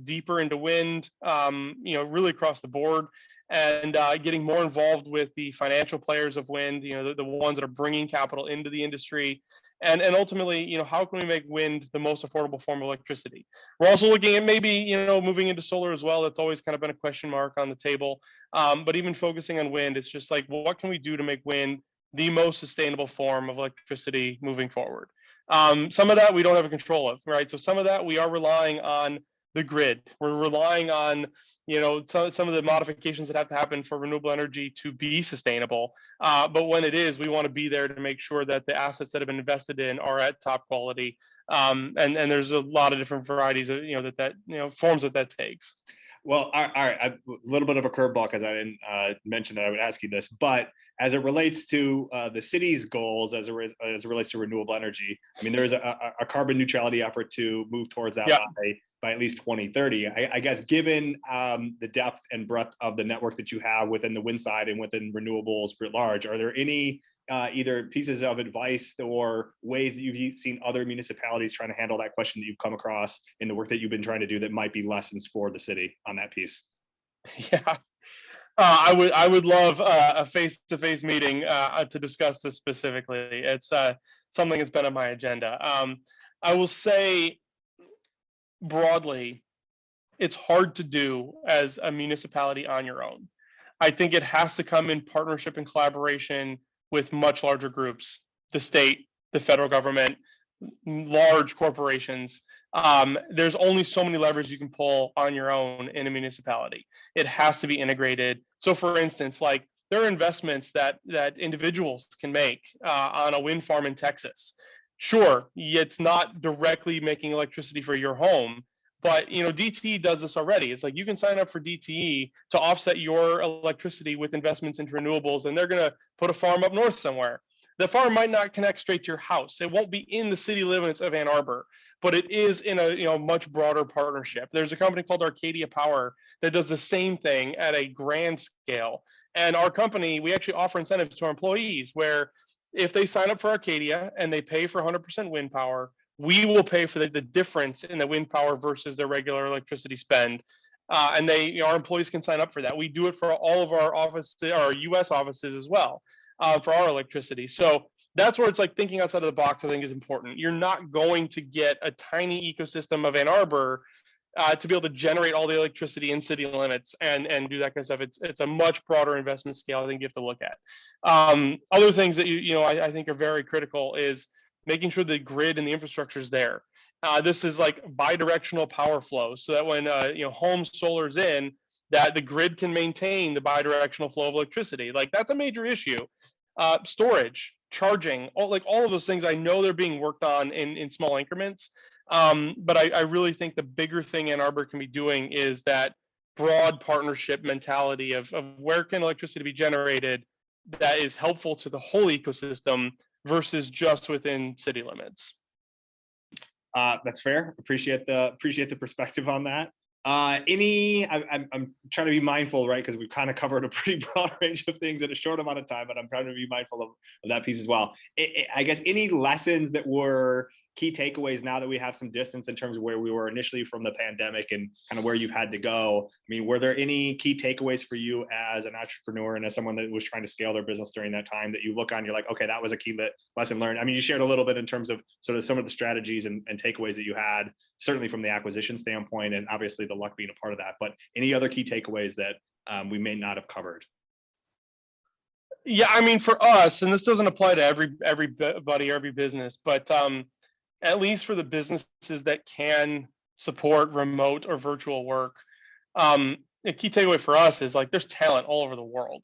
deeper into wind, you know, really across the board, and getting more involved with the financial players of wind, you know, the ones that are bringing capital into the industry. And ultimately, you know, how can we make wind the most affordable form of electricity? We're also looking at maybe, you know, moving into solar as well. That's always kind of been a question mark on the table. But even focusing on wind, it's just like, what can we do to make wind the most sustainable form of electricity moving forward? Some of that we don't have a control of, right? So some of that we are relying on the grid. We're relying on, some of the modifications that have to happen for renewable energy to be sustainable. But when it is, we want to be there to make sure that the assets that have been invested in are at top quality. And there's a lot of different varieties of, forms that takes. Well, all right, a little bit of a curveball because I didn't mention that I would ask you this, but as it relates to the city's goals, as it relates to renewable energy, I mean, there is a carbon neutrality effort to move towards that by at least 2030. I guess given the depth and breadth of the network that you have within the wind side and within renewables writ large, are there any either pieces of advice or ways that you've seen other municipalities trying to handle that question that you've come across in the work that you've been trying to do that might be lessons for the city on that piece? Yeah. I would love a face-to-face meeting to discuss this specifically. It's something that's been on my agenda. I will say broadly, it's hard to do as a municipality on your own. I think it has to come in partnership and collaboration with much larger groups, the state, the federal government, large corporations. There's only so many levers you can pull on your own in a municipality. It has to be integrated. So for instance, like there are investments that individuals can make on a wind farm in Texas. Sure, it's not directly making electricity for your home, but DTE does this already. It's like you can sign up for DTE to offset your electricity with investments into renewables, and they're going to put a farm up north somewhere. The farm might not connect straight to your house. It won't be in the city limits of Ann Arbor, but it is in a much broader partnership. There's a company called Arcadia Power that does the same thing at a grand scale. And our company, we actually offer incentives to our employees where if they sign up for Arcadia and they pay for 100% wind power, we will pay for the difference in the wind power versus their regular electricity spend. And our employees can sign up for that. We do it for all of our US offices as well, for our electricity. So that's where it's like thinking outside of the box, I think, is important. You're not going to get a tiny ecosystem of Ann Arbor to be able to generate all the electricity in city limits and do that kind of stuff. It's a much broader investment scale I think you have to look at. Other things that I think are very critical is making sure the grid and the infrastructure is there. This is like bidirectional power flow so that when home solar's in, that the grid can maintain the bidirectional flow of electricity. Like that's a major issue. Storage, charging, all of those things, I know they're being worked on in small increments. But I really think the bigger thing Ann Arbor can be doing is that broad partnership mentality of where can electricity be generated that is helpful to the whole ecosystem versus just within city limits. That's fair. Appreciate the perspective on that. I'm trying to be mindful, right? Because we've kind of covered a pretty broad range of things in a short amount of time, but I'm trying to be mindful of that piece as well. I guess any lessons that were key takeaways now that we have some distance in terms of where we were initially from the pandemic and kind of where you've had to go. I mean, were there any key takeaways for you as an entrepreneur and as someone that was trying to scale their business during that time that you look on, you're like, okay, that was a key lesson learned. I mean, you shared a little bit in terms of sort of some of the strategies and takeaways that you had, certainly from the acquisition standpoint, and obviously the luck being a part of that, but any other key takeaways that we may not have covered? Yeah, I mean, for us, and this doesn't apply to everybody, every business, but at least for the businesses that can support remote or virtual work, a key takeaway for us is like there's talent all over the world.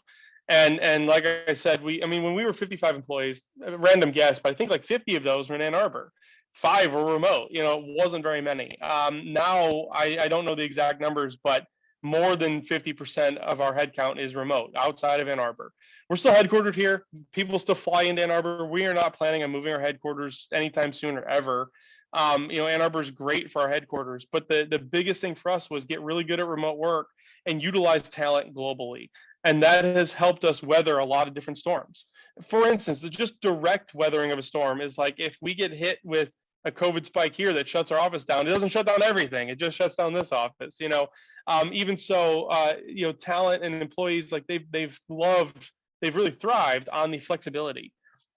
And like I said, when we were 55 employees, a random guess, but I think like 50 of those were in Ann Arbor. 5 were remote, it wasn't very many. Now I don't know the exact numbers, but more than 50% of our headcount is remote outside of Ann Arbor. We're still headquartered here. People still fly into Ann Arbor. We are not planning on moving our headquarters anytime soon or ever. Ann Arbor is great for our headquarters, but the biggest thing for us was get really good at remote work and utilize talent globally. And that has helped us weather a lot of different storms. For instance, the just direct weathering of a storm is like if we get hit with a COVID spike here that shuts our office down, it doesn't shut down everything. It just shuts down this office. Even so, talent and employees, like they've really thrived on the flexibility.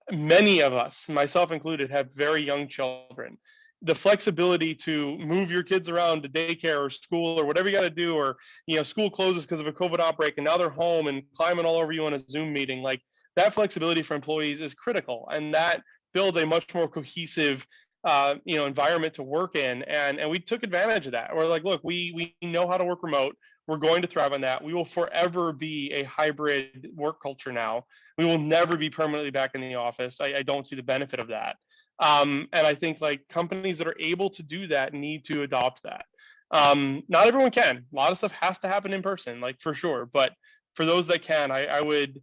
Many of us, myself included, have very young children. The flexibility to move your kids around to daycare or school or whatever you got to do, or school closes because of a COVID outbreak and now they're home and climbing all over you on a Zoom meeting. Like that flexibility for employees is critical, and that builds a much more cohesive environment to work in, and we took advantage of that. We're like, look, we know how to work remote. We're going to thrive on that. We will forever be a hybrid work culture now. We will never be permanently back in the office. I don't see the benefit of that. And I think like companies that are able to do that need to adopt that. Not everyone can. A lot of stuff has to happen in person, like for sure. But for those that can, I would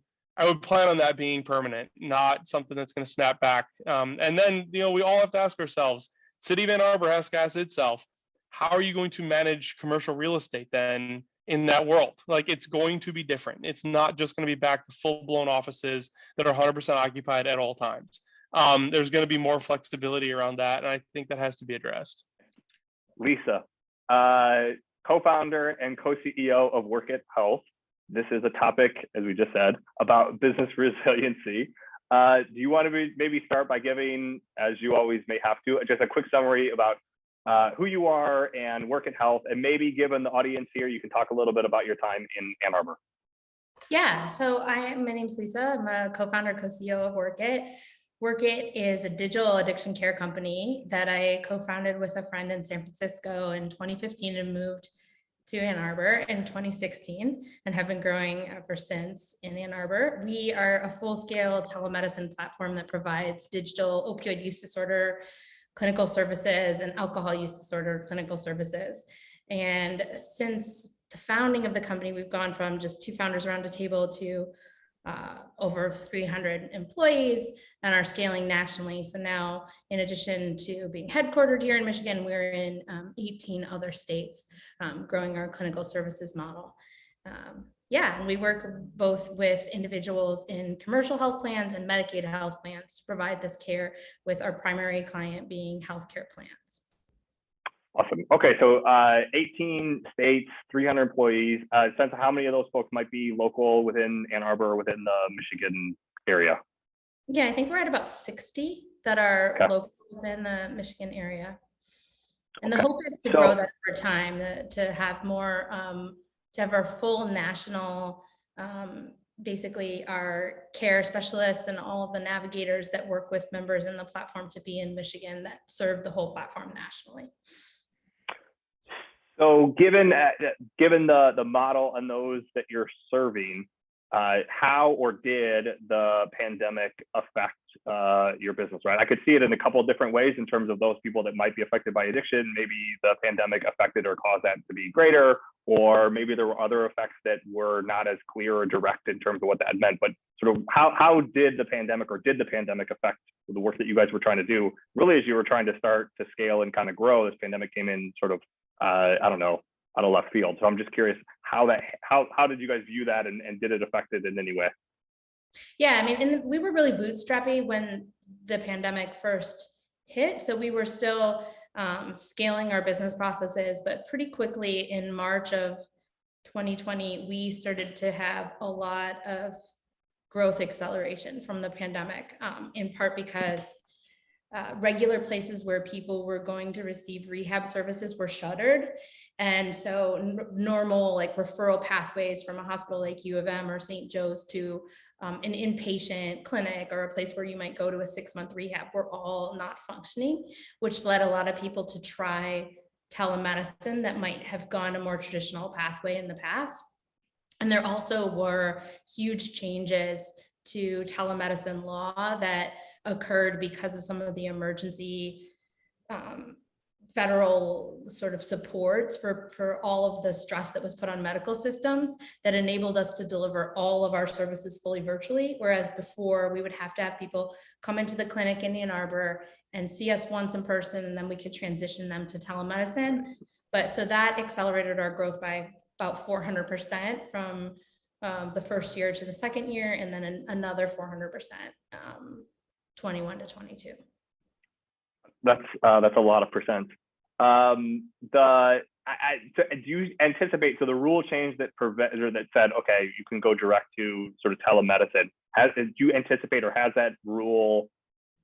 plan on that being permanent, not something that's going to snap back. And then, we all have to ask ourselves, City of Ann Arbor has to ask itself, how are you going to manage commercial real estate then in that world? Like, it's going to be different. It's not just going to be back to full-blown offices that are 100% occupied at all times. There's going to be more flexibility around that, and I think that has to be addressed. Lisa, co-founder and co-CEO of Wouldnt Health. This is a topic, as we just said, about business resiliency. Do you want to maybe start by giving, as you always may have to, just a quick summary about who you are and Wouldnt Health, and maybe given the audience here, you can talk a little bit about your time in Ann Arbor. Yeah, so my name's Lisa. I'm a co-founder, co-CEO of Wouldnt. Wouldnt is a digital addiction care company that I co-founded with a friend in San Francisco in 2015 and moved to Ann Arbor in 2016 and have been growing ever since in Ann Arbor. We are a full-scale telemedicine platform that provides digital opioid use disorder clinical services and alcohol use disorder clinical services. And since the founding of the company, we've gone from just 2 founders around a table to over 300 employees and are scaling nationally. So now, in addition to being headquartered here in Michigan, we're in 18 other states, growing our clinical services model. And we work both with individuals in commercial health plans and Medicaid health plans to provide this care, with our primary client being healthcare plans. Awesome. Okay, so 18 states, 300 employees. Sense of how many of those folks might be local within Ann Arbor or within the Michigan area? Yeah, I think we're at about 60 that are local within the Michigan area. And the hope is to grow that over time, to have more, to have our full national, basically our care specialists and all of the navigators that work with members in the platform to be in Michigan that serve the whole platform nationally. So given the model and those that you're serving, how or did the pandemic affect your business, right? I could see it in a couple of different ways in terms of those people that might be affected by addiction. Maybe the pandemic affected or caused that to be greater, or maybe there were other effects that were not as clear or direct in terms of what that meant. But sort of how did the pandemic affect the work that you guys were trying to do, really, as you were trying to start to scale and kind of grow? This pandemic came in sort of, I don't know, out of left field. So I'm just curious how did you guys view that, and did it affect it in any way? Yeah, I mean, and we were really bootstrappy when the pandemic first hit. So we were still scaling our business processes, but pretty quickly in March of 2020, we started to have a lot of growth acceleration from the pandemic, in part because regular places where people were going to receive rehab services were shuttered. And so normal like referral pathways from a hospital like U of M or St. Joe's to an inpatient clinic or a place where you might go to a 6-month rehab were all not functioning, which led a lot of people to try telemedicine that might have gone a more traditional pathway in the past. And there also were huge changes to telemedicine law that occurred because of some of the emergency federal sort of supports for all of the stress that was put on medical systems that enabled us to deliver all of our services fully virtually. Whereas before we would have to have people come into the clinic in Ann Arbor and see us once in person, and then we could transition them to telemedicine. But so that accelerated our growth by about 400% from the first year to the second year, and then another 400%, 21 to 22. That's a lot of percent. Do you anticipate, so the rule change that said, okay, you can go direct to sort of telemedicine, do you anticipate, or has that rule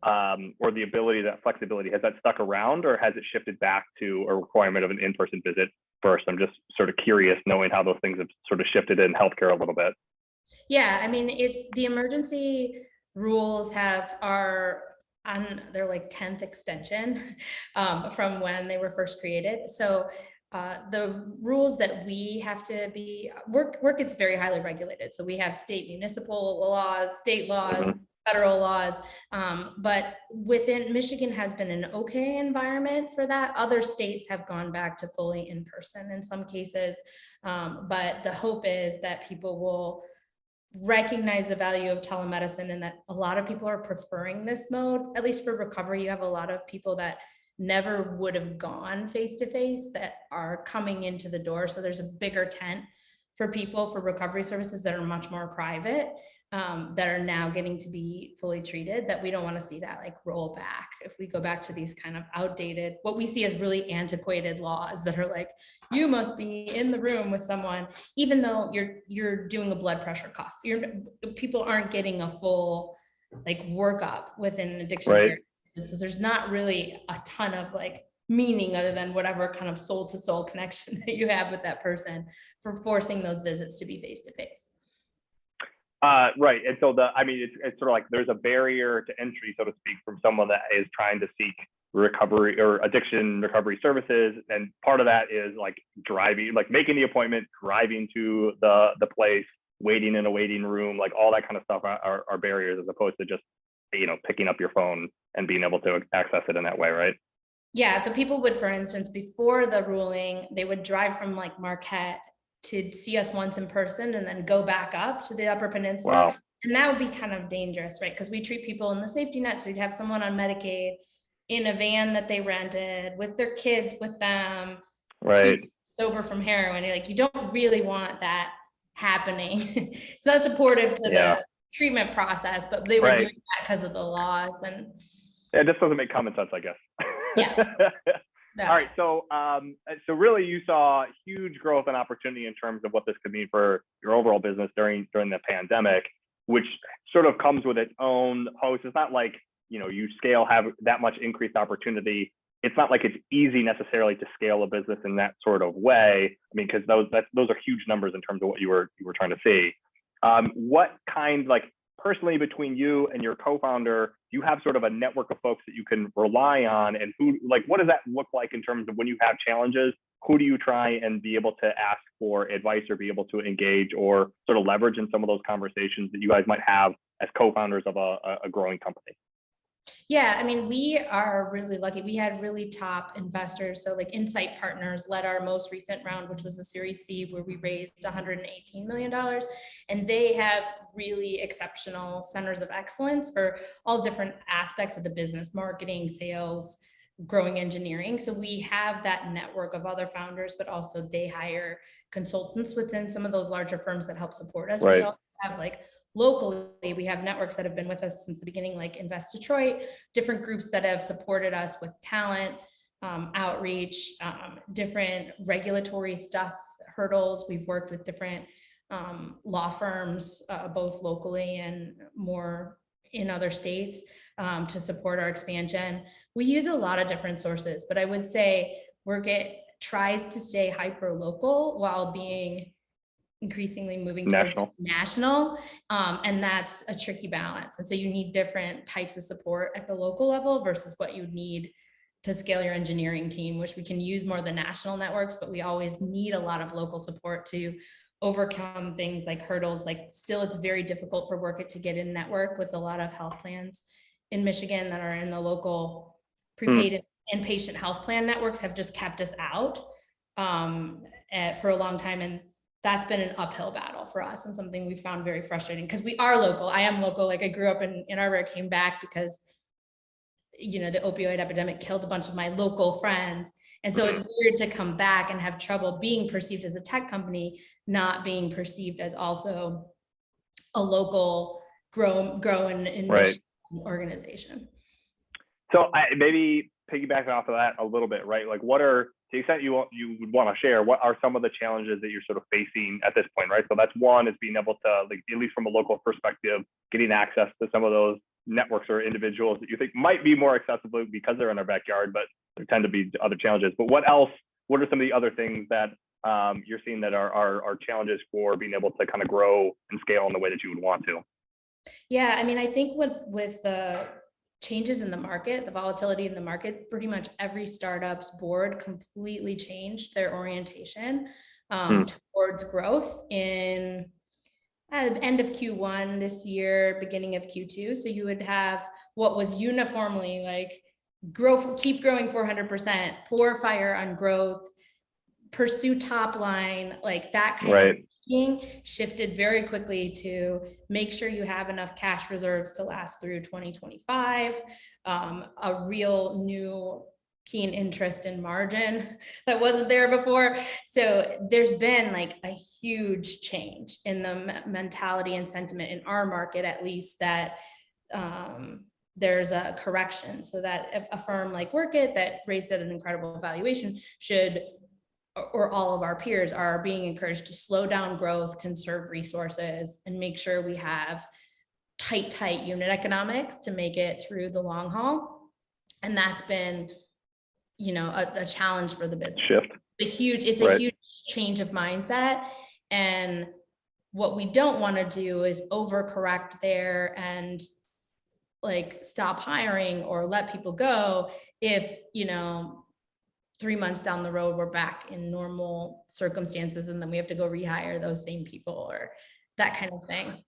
or the ability, that flexibility, has that stuck around, or has it shifted back to a requirement of an in-person visit first? I'm just sort of curious, knowing how those things have sort of shifted in healthcare a little bit. Yeah, I mean, it's the emergency rules are on their like 10th extension from when they were first created. So the rules that we have to be, work gets very highly regulated. So we have state municipal laws, state laws, federal laws, but within Michigan has been an okay environment for that. Other states have gone back to fully in person in some cases, but the hope is that people will recognize the value of telemedicine and that a lot of people are preferring this mode. At least for recovery, you have a lot of people that never would have gone face to face that are coming into the door. So there's a bigger tent for people for recovery services that are much more private, that are now getting to be fully treated, that we don't want to see that like roll back. If we go back to these kind of outdated, what we see as really antiquated laws that are like, you must be in the room with someone, even though you're doing a blood pressure cuff. People aren't getting a full like workup within addiction care. So there's not really a ton of like meaning other than whatever kind of soul to soul connection that you have with that person for forcing those visits to be face to face. Right. And so it's sort of like there's a barrier to entry, so to speak, from someone that is trying to seek recovery or addiction recovery services. And part of that is like driving, like making the appointment, driving to the place, waiting in a waiting room, like all that kind of stuff are barriers as opposed to just, picking up your phone and being able to access it in that way, right? Yeah, so people would, for instance, before the ruling, they would drive from like Marquette to see us once in person and then go back up to the Upper Peninsula. Wow. And that would be kind of dangerous, right? Because we treat people in the safety net. So you'd have someone on Medicaid in a van that they rented with their kids with them, right, sober from heroin. Like, you don't really want that happening. It's not supportive to the treatment process, but they were doing that because of the laws. And yeah, this doesn't make common sense, I guess. Yeah. All right, so really you saw huge growth and opportunity in terms of what this could mean for your overall business during the pandemic, which sort of comes with its own host. It's not like, you have that much increased opportunity. It's not like it's easy necessarily to scale a business in that sort of way. I mean, because those are huge numbers in terms of what you were trying to see. What kind, like personally between you and your co-founder, do you have sort of a network of folks that you can rely on, and what does that look like in terms of when you have challenges? Who do you try and be able to ask for advice or be able to engage or sort of leverage in some of those conversations that you guys might have as co-founders of a growing company? Yeah, I mean, we are really lucky. We had really top investors. So like Insight Partners led our most recent round, which was a Series C, where we raised $118 million. And they have really exceptional centers of excellence for all different aspects of the business: marketing, sales, growing engineering. So we have that network of other founders, but also they hire consultants within some of those larger firms that help support us. Right. We also have like locally, we have networks that have been with us since the beginning, like Invest Detroit, different groups that have supported us with talent, outreach, different regulatory stuff, hurdles. We've worked with different law firms, both locally and more in other states, to support our expansion. We use a lot of different sources, but I would say Workit tries to stay hyper local while being increasingly moving towards national. And that's a tricky balance. And so you need different types of support at the local level versus what you need to scale your engineering team, which we can use more of the national networks, but we always need a lot of local support to overcome things like hurdles. Like, still, it's very difficult for Workit to get in network with a lot of health plans in Michigan that are in the local prepaid and inpatient health plan networks have just kept us out for a long time. And that's been an uphill battle for us and something we found very frustrating because we are local. I am local. Like, I grew up in Ann Arbor, came back because, the opioid epidemic killed a bunch of my local friends. And so it's weird to come back and have trouble being perceived as a tech company, not being perceived as also a local growing in Michigan organization. So maybe piggybacking off of that a little bit, right? Like, what are, to the extent you would want to share, what are some of the challenges that you're sort of facing at this point, right? So that's one, is being able to, like, at least from a local perspective, getting access to some of those networks or individuals that you think might be more accessible because they're in our backyard, but there tend to be other challenges. But what else? What are some of the other things that you're seeing that are challenges for being able to kind of grow and scale in the way that you would want to? Yeah, I mean, I think with the changes in the market, the volatility in the market, pretty much every startup's board completely changed their orientation towards growth in at the end of Q1 this year, beginning of Q2. So you would have what was uniformly like growth, keep growing 400%, pour fire on growth, pursue top line, like that kind of thinking shifted very quickly to make sure you have enough cash reserves to last through 2025. A real new keen interest in margin that wasn't there before. So there's been like a huge change in the mentality and sentiment in our market, at least, that there's a correction, so that if a firm like Workit that raised at an incredible valuation should, or all of our peers are being encouraged to slow down growth, conserve resources, and make sure we have tight unit economics to make it through the long haul. And that's been, you know, a challenge for the business. Shift. A huge change of mindset. And what we don't want to do is overcorrect there and like stop hiring or let people go if, you know, 3 months down the road, we're back in normal circumstances and then we have to go rehire those same people or that kind of thing.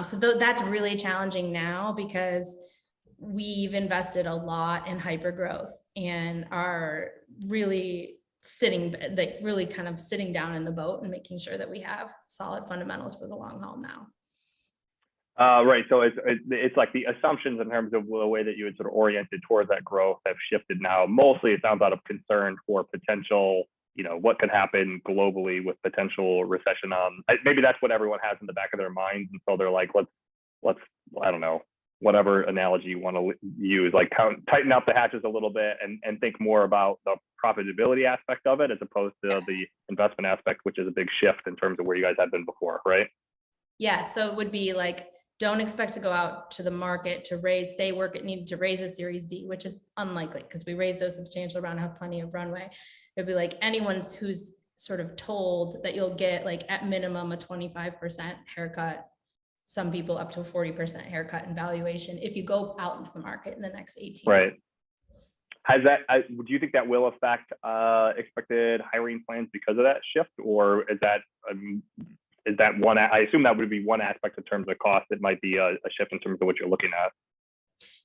So that's really challenging now because we've invested a lot in hyper growth and are really kind of sitting down in the boat and making sure that we have solid fundamentals for the long haul now. Right. So it's like the assumptions in terms of the way that you had sort of oriented towards that growth have shifted now. Mostly it sounds out of concern for potential, you know, what could happen globally with potential recession on. Maybe that's what everyone has in the back of their minds. And so they're like, let's I don't know, whatever analogy you want to use, like tighten up the hatches a little bit and think more about the profitability aspect of it as opposed to the investment aspect, which is a big shift in terms of where you guys had been before, right? Yeah, so it would be like, don't expect to go out to the market to raise, say Workit needed to raise a Series D, which is unlikely because we raised a substantial amount, have plenty of runway. It'd be like anyone who's sort of told that you'll get like at minimum a 25% haircut, some people up to a 40% haircut in valuation if you go out into the market in the next 18 months. Has that, do you think that will affect expected hiring plans because of that shift, or is that one? I assume that would be one aspect in terms of cost. It might be a shift in terms of what you're looking at.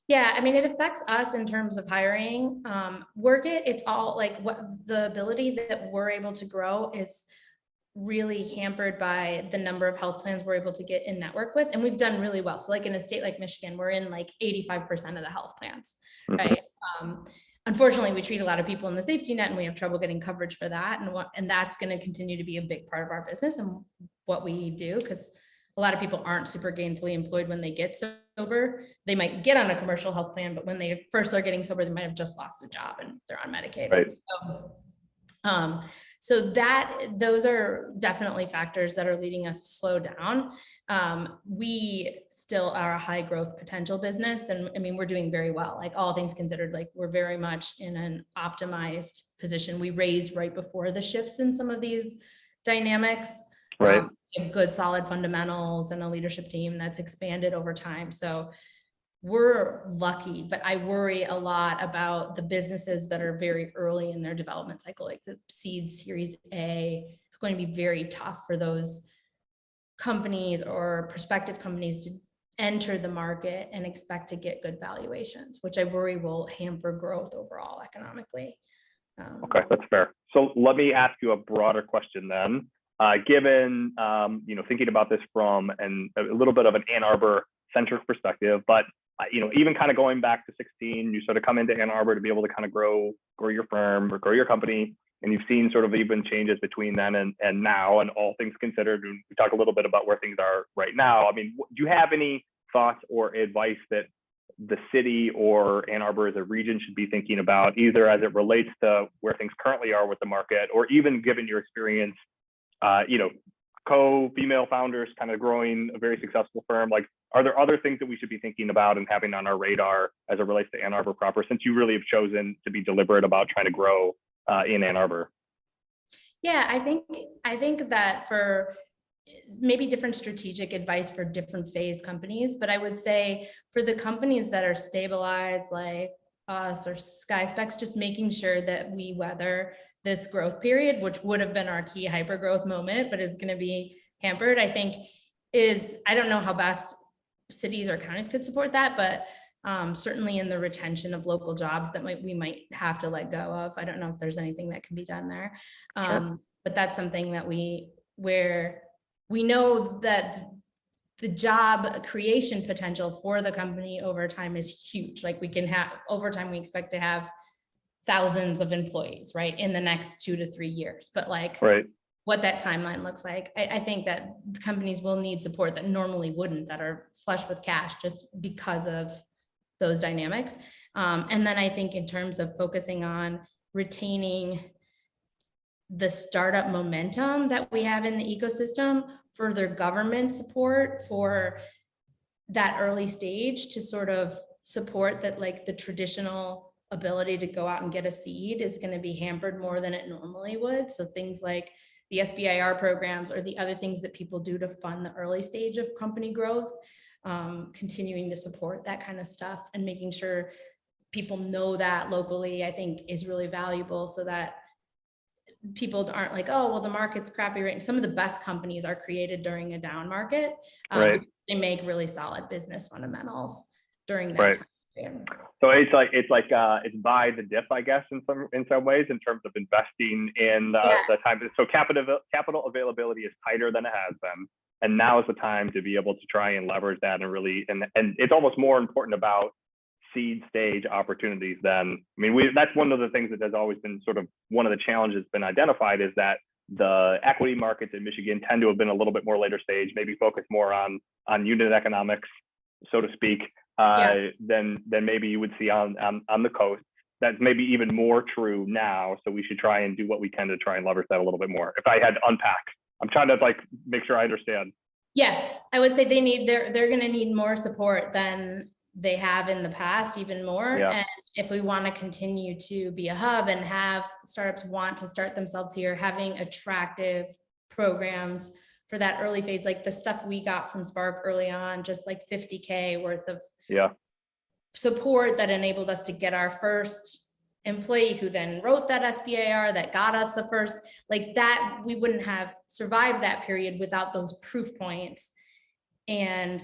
Yeah, I mean, it affects us in terms of hiring. Workit, it's all like what the ability that we're able to grow is really hampered by the number of health plans we're able to get in network with. And we've done really well. So like in a state like Michigan, we're in like 85% of the health plans, right? Unfortunately, we treat a lot of people in the safety net and we have trouble getting coverage for that. And that's going to continue to be a big part of our business and what we do, because a lot of people aren't super gainfully employed when they get sober. They might get on a commercial health plan, but when they first are getting sober, they might have just lost their job and they're on Medicaid. Right. So those are definitely factors that are leading us to slow down. We still are a high growth potential business. And I mean, we're doing very well, like all things considered, like we're very much in an optimized position. We raised right before the shifts in some of these dynamics. Right. We have good solid fundamentals and a leadership team that's expanded over time. So we're lucky, but I worry a lot about the businesses that are very early in their development cycle, like the seed Series A. It's going to be very tough for those companies or prospective companies to enter the market and expect to get good valuations, which I worry will hamper growth overall economically. Okay, that's fair. So let me ask you a broader question then. Given, thinking about this from a little bit of an Ann Arbor centric perspective, but even kind of going back to 16, you sort of come into Ann Arbor to be able to kind of grow your firm or grow your company. And you've seen sort of even changes between then and now, and all things considered. And we talk a little bit about where things are right now. I mean, do you have any thoughts or advice that the city or Ann Arbor as a region should be thinking about, either as it relates to where things currently are with the market, or even given your experience, female founders kind of growing a very successful firm? Like, are there other things that we should be thinking about and having on our radar as it relates to Ann Arbor proper, since you really have chosen to be deliberate about trying to grow in Ann Arbor? Yeah, I think that for maybe different strategic advice for different phase companies, but I would say for the companies that are stabilized like us or SkySpecs, just making sure that we weather this growth period, which would have been our key hyper growth moment, but is going to be hampered, I think I don't know how best cities or counties could support that, but certainly in the retention of local jobs that we might have to let go of. I don't know if there's anything that can be done there. But that's something that where we know that the job creation potential for the company over time is huge. Like we can have over time, we expect to have thousands of employees, right, in the next 2 to 3 years. But like what that timeline looks like, I think that companies will need support that normally wouldn't, that are flush with cash just because of those dynamics. And then I think in terms of focusing on retaining the startup momentum that we have in the ecosystem, further government support for that early stage to sort of support that, like the traditional ability to go out and get a seed is going to be hampered more than it normally would. So things like the SBIR programs or the other things that people do to fund the early stage of company growth, continuing to support that kind of stuff and making sure people know that locally, I think is really valuable, so that people aren't like, oh, well, the market's crappy right now. Some of the best companies are created during a down market. Because they make really solid business fundamentals during that time frame. So it's buy the dip, I guess, in some ways, in terms of investing in the time. So capital availability is tighter than it has been, and now is the time to be able to try and leverage that and really, and it's almost more important about seed stage opportunities than, I mean, that's one of the things that has always been sort of one of the challenges been identified, is that the equity markets in Michigan tend to have been a little bit more later stage, maybe focused more on unit economics, so to speak, than maybe you would see on the coast. That's maybe even more true now. So we should try and do what we can to try and leverage that a little bit more. If I had to unpack, I'm trying to like make sure I understand. Yeah, I would say they're going to need more support than they have in the past, even more. And if we want to continue to be a hub and have startups want to start themselves here, having attractive programs for that early phase, like the stuff we got from Spark early on, just like $50K worth of support that enabled us to get our first employee, who then wrote that SBIR that got us the first, like that, we wouldn't have survived that period without those proof points. And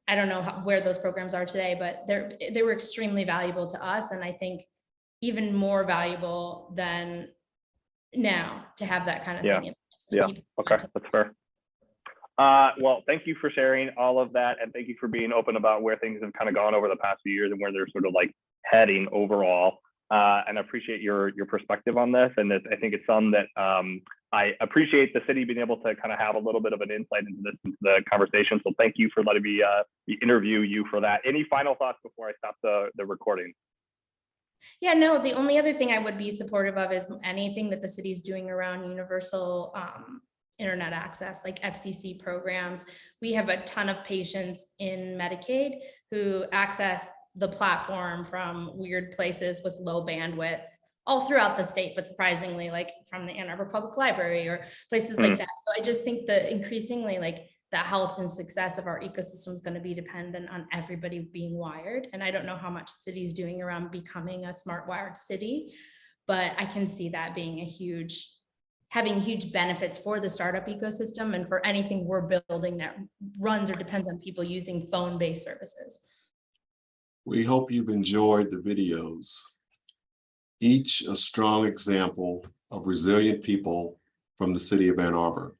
I don't know where those programs are today, but they were extremely valuable to us. And I think even more valuable than now to have that kind of thing. Okay, that's fair. Well, thank you for sharing all of that. And thank you for being open about where things have kind of gone over the past few years and where they're sort of like heading overall. And I appreciate your perspective on this. And I think it's something that I appreciate the city being able to kind of have a little bit of an insight into the conversation. So thank you for letting me interview you for that. Any final thoughts before I stop the recording? Yeah, no, the only other thing I would be supportive of is anything that the city's doing around universal internet access, like FCC programs. We have a ton of patients in Medicaid who access the platform from weird places with low bandwidth all throughout the state, but surprisingly, like from the Ann Arbor Public Library or places like that. So I just think that increasingly, like the health and success of our ecosystem is going to be dependent on everybody being wired. And I don't know how much city's doing around becoming a smart wired city, but I can see that being having huge benefits for the startup ecosystem and for anything we're building that runs or depends on people using phone-based services. We hope you've enjoyed the videos, each a strong example of resilient people from the city of Ann Arbor.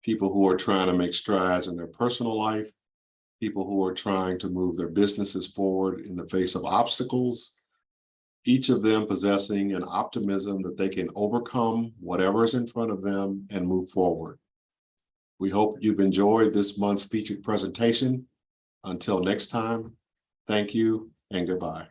People who are trying to make strides in their personal life, people who are trying to move their businesses forward in the face of obstacles, each of them possessing an optimism that they can overcome whatever is in front of them and move forward. We hope you've enjoyed this month's featured presentation. Until next time, thank you and goodbye.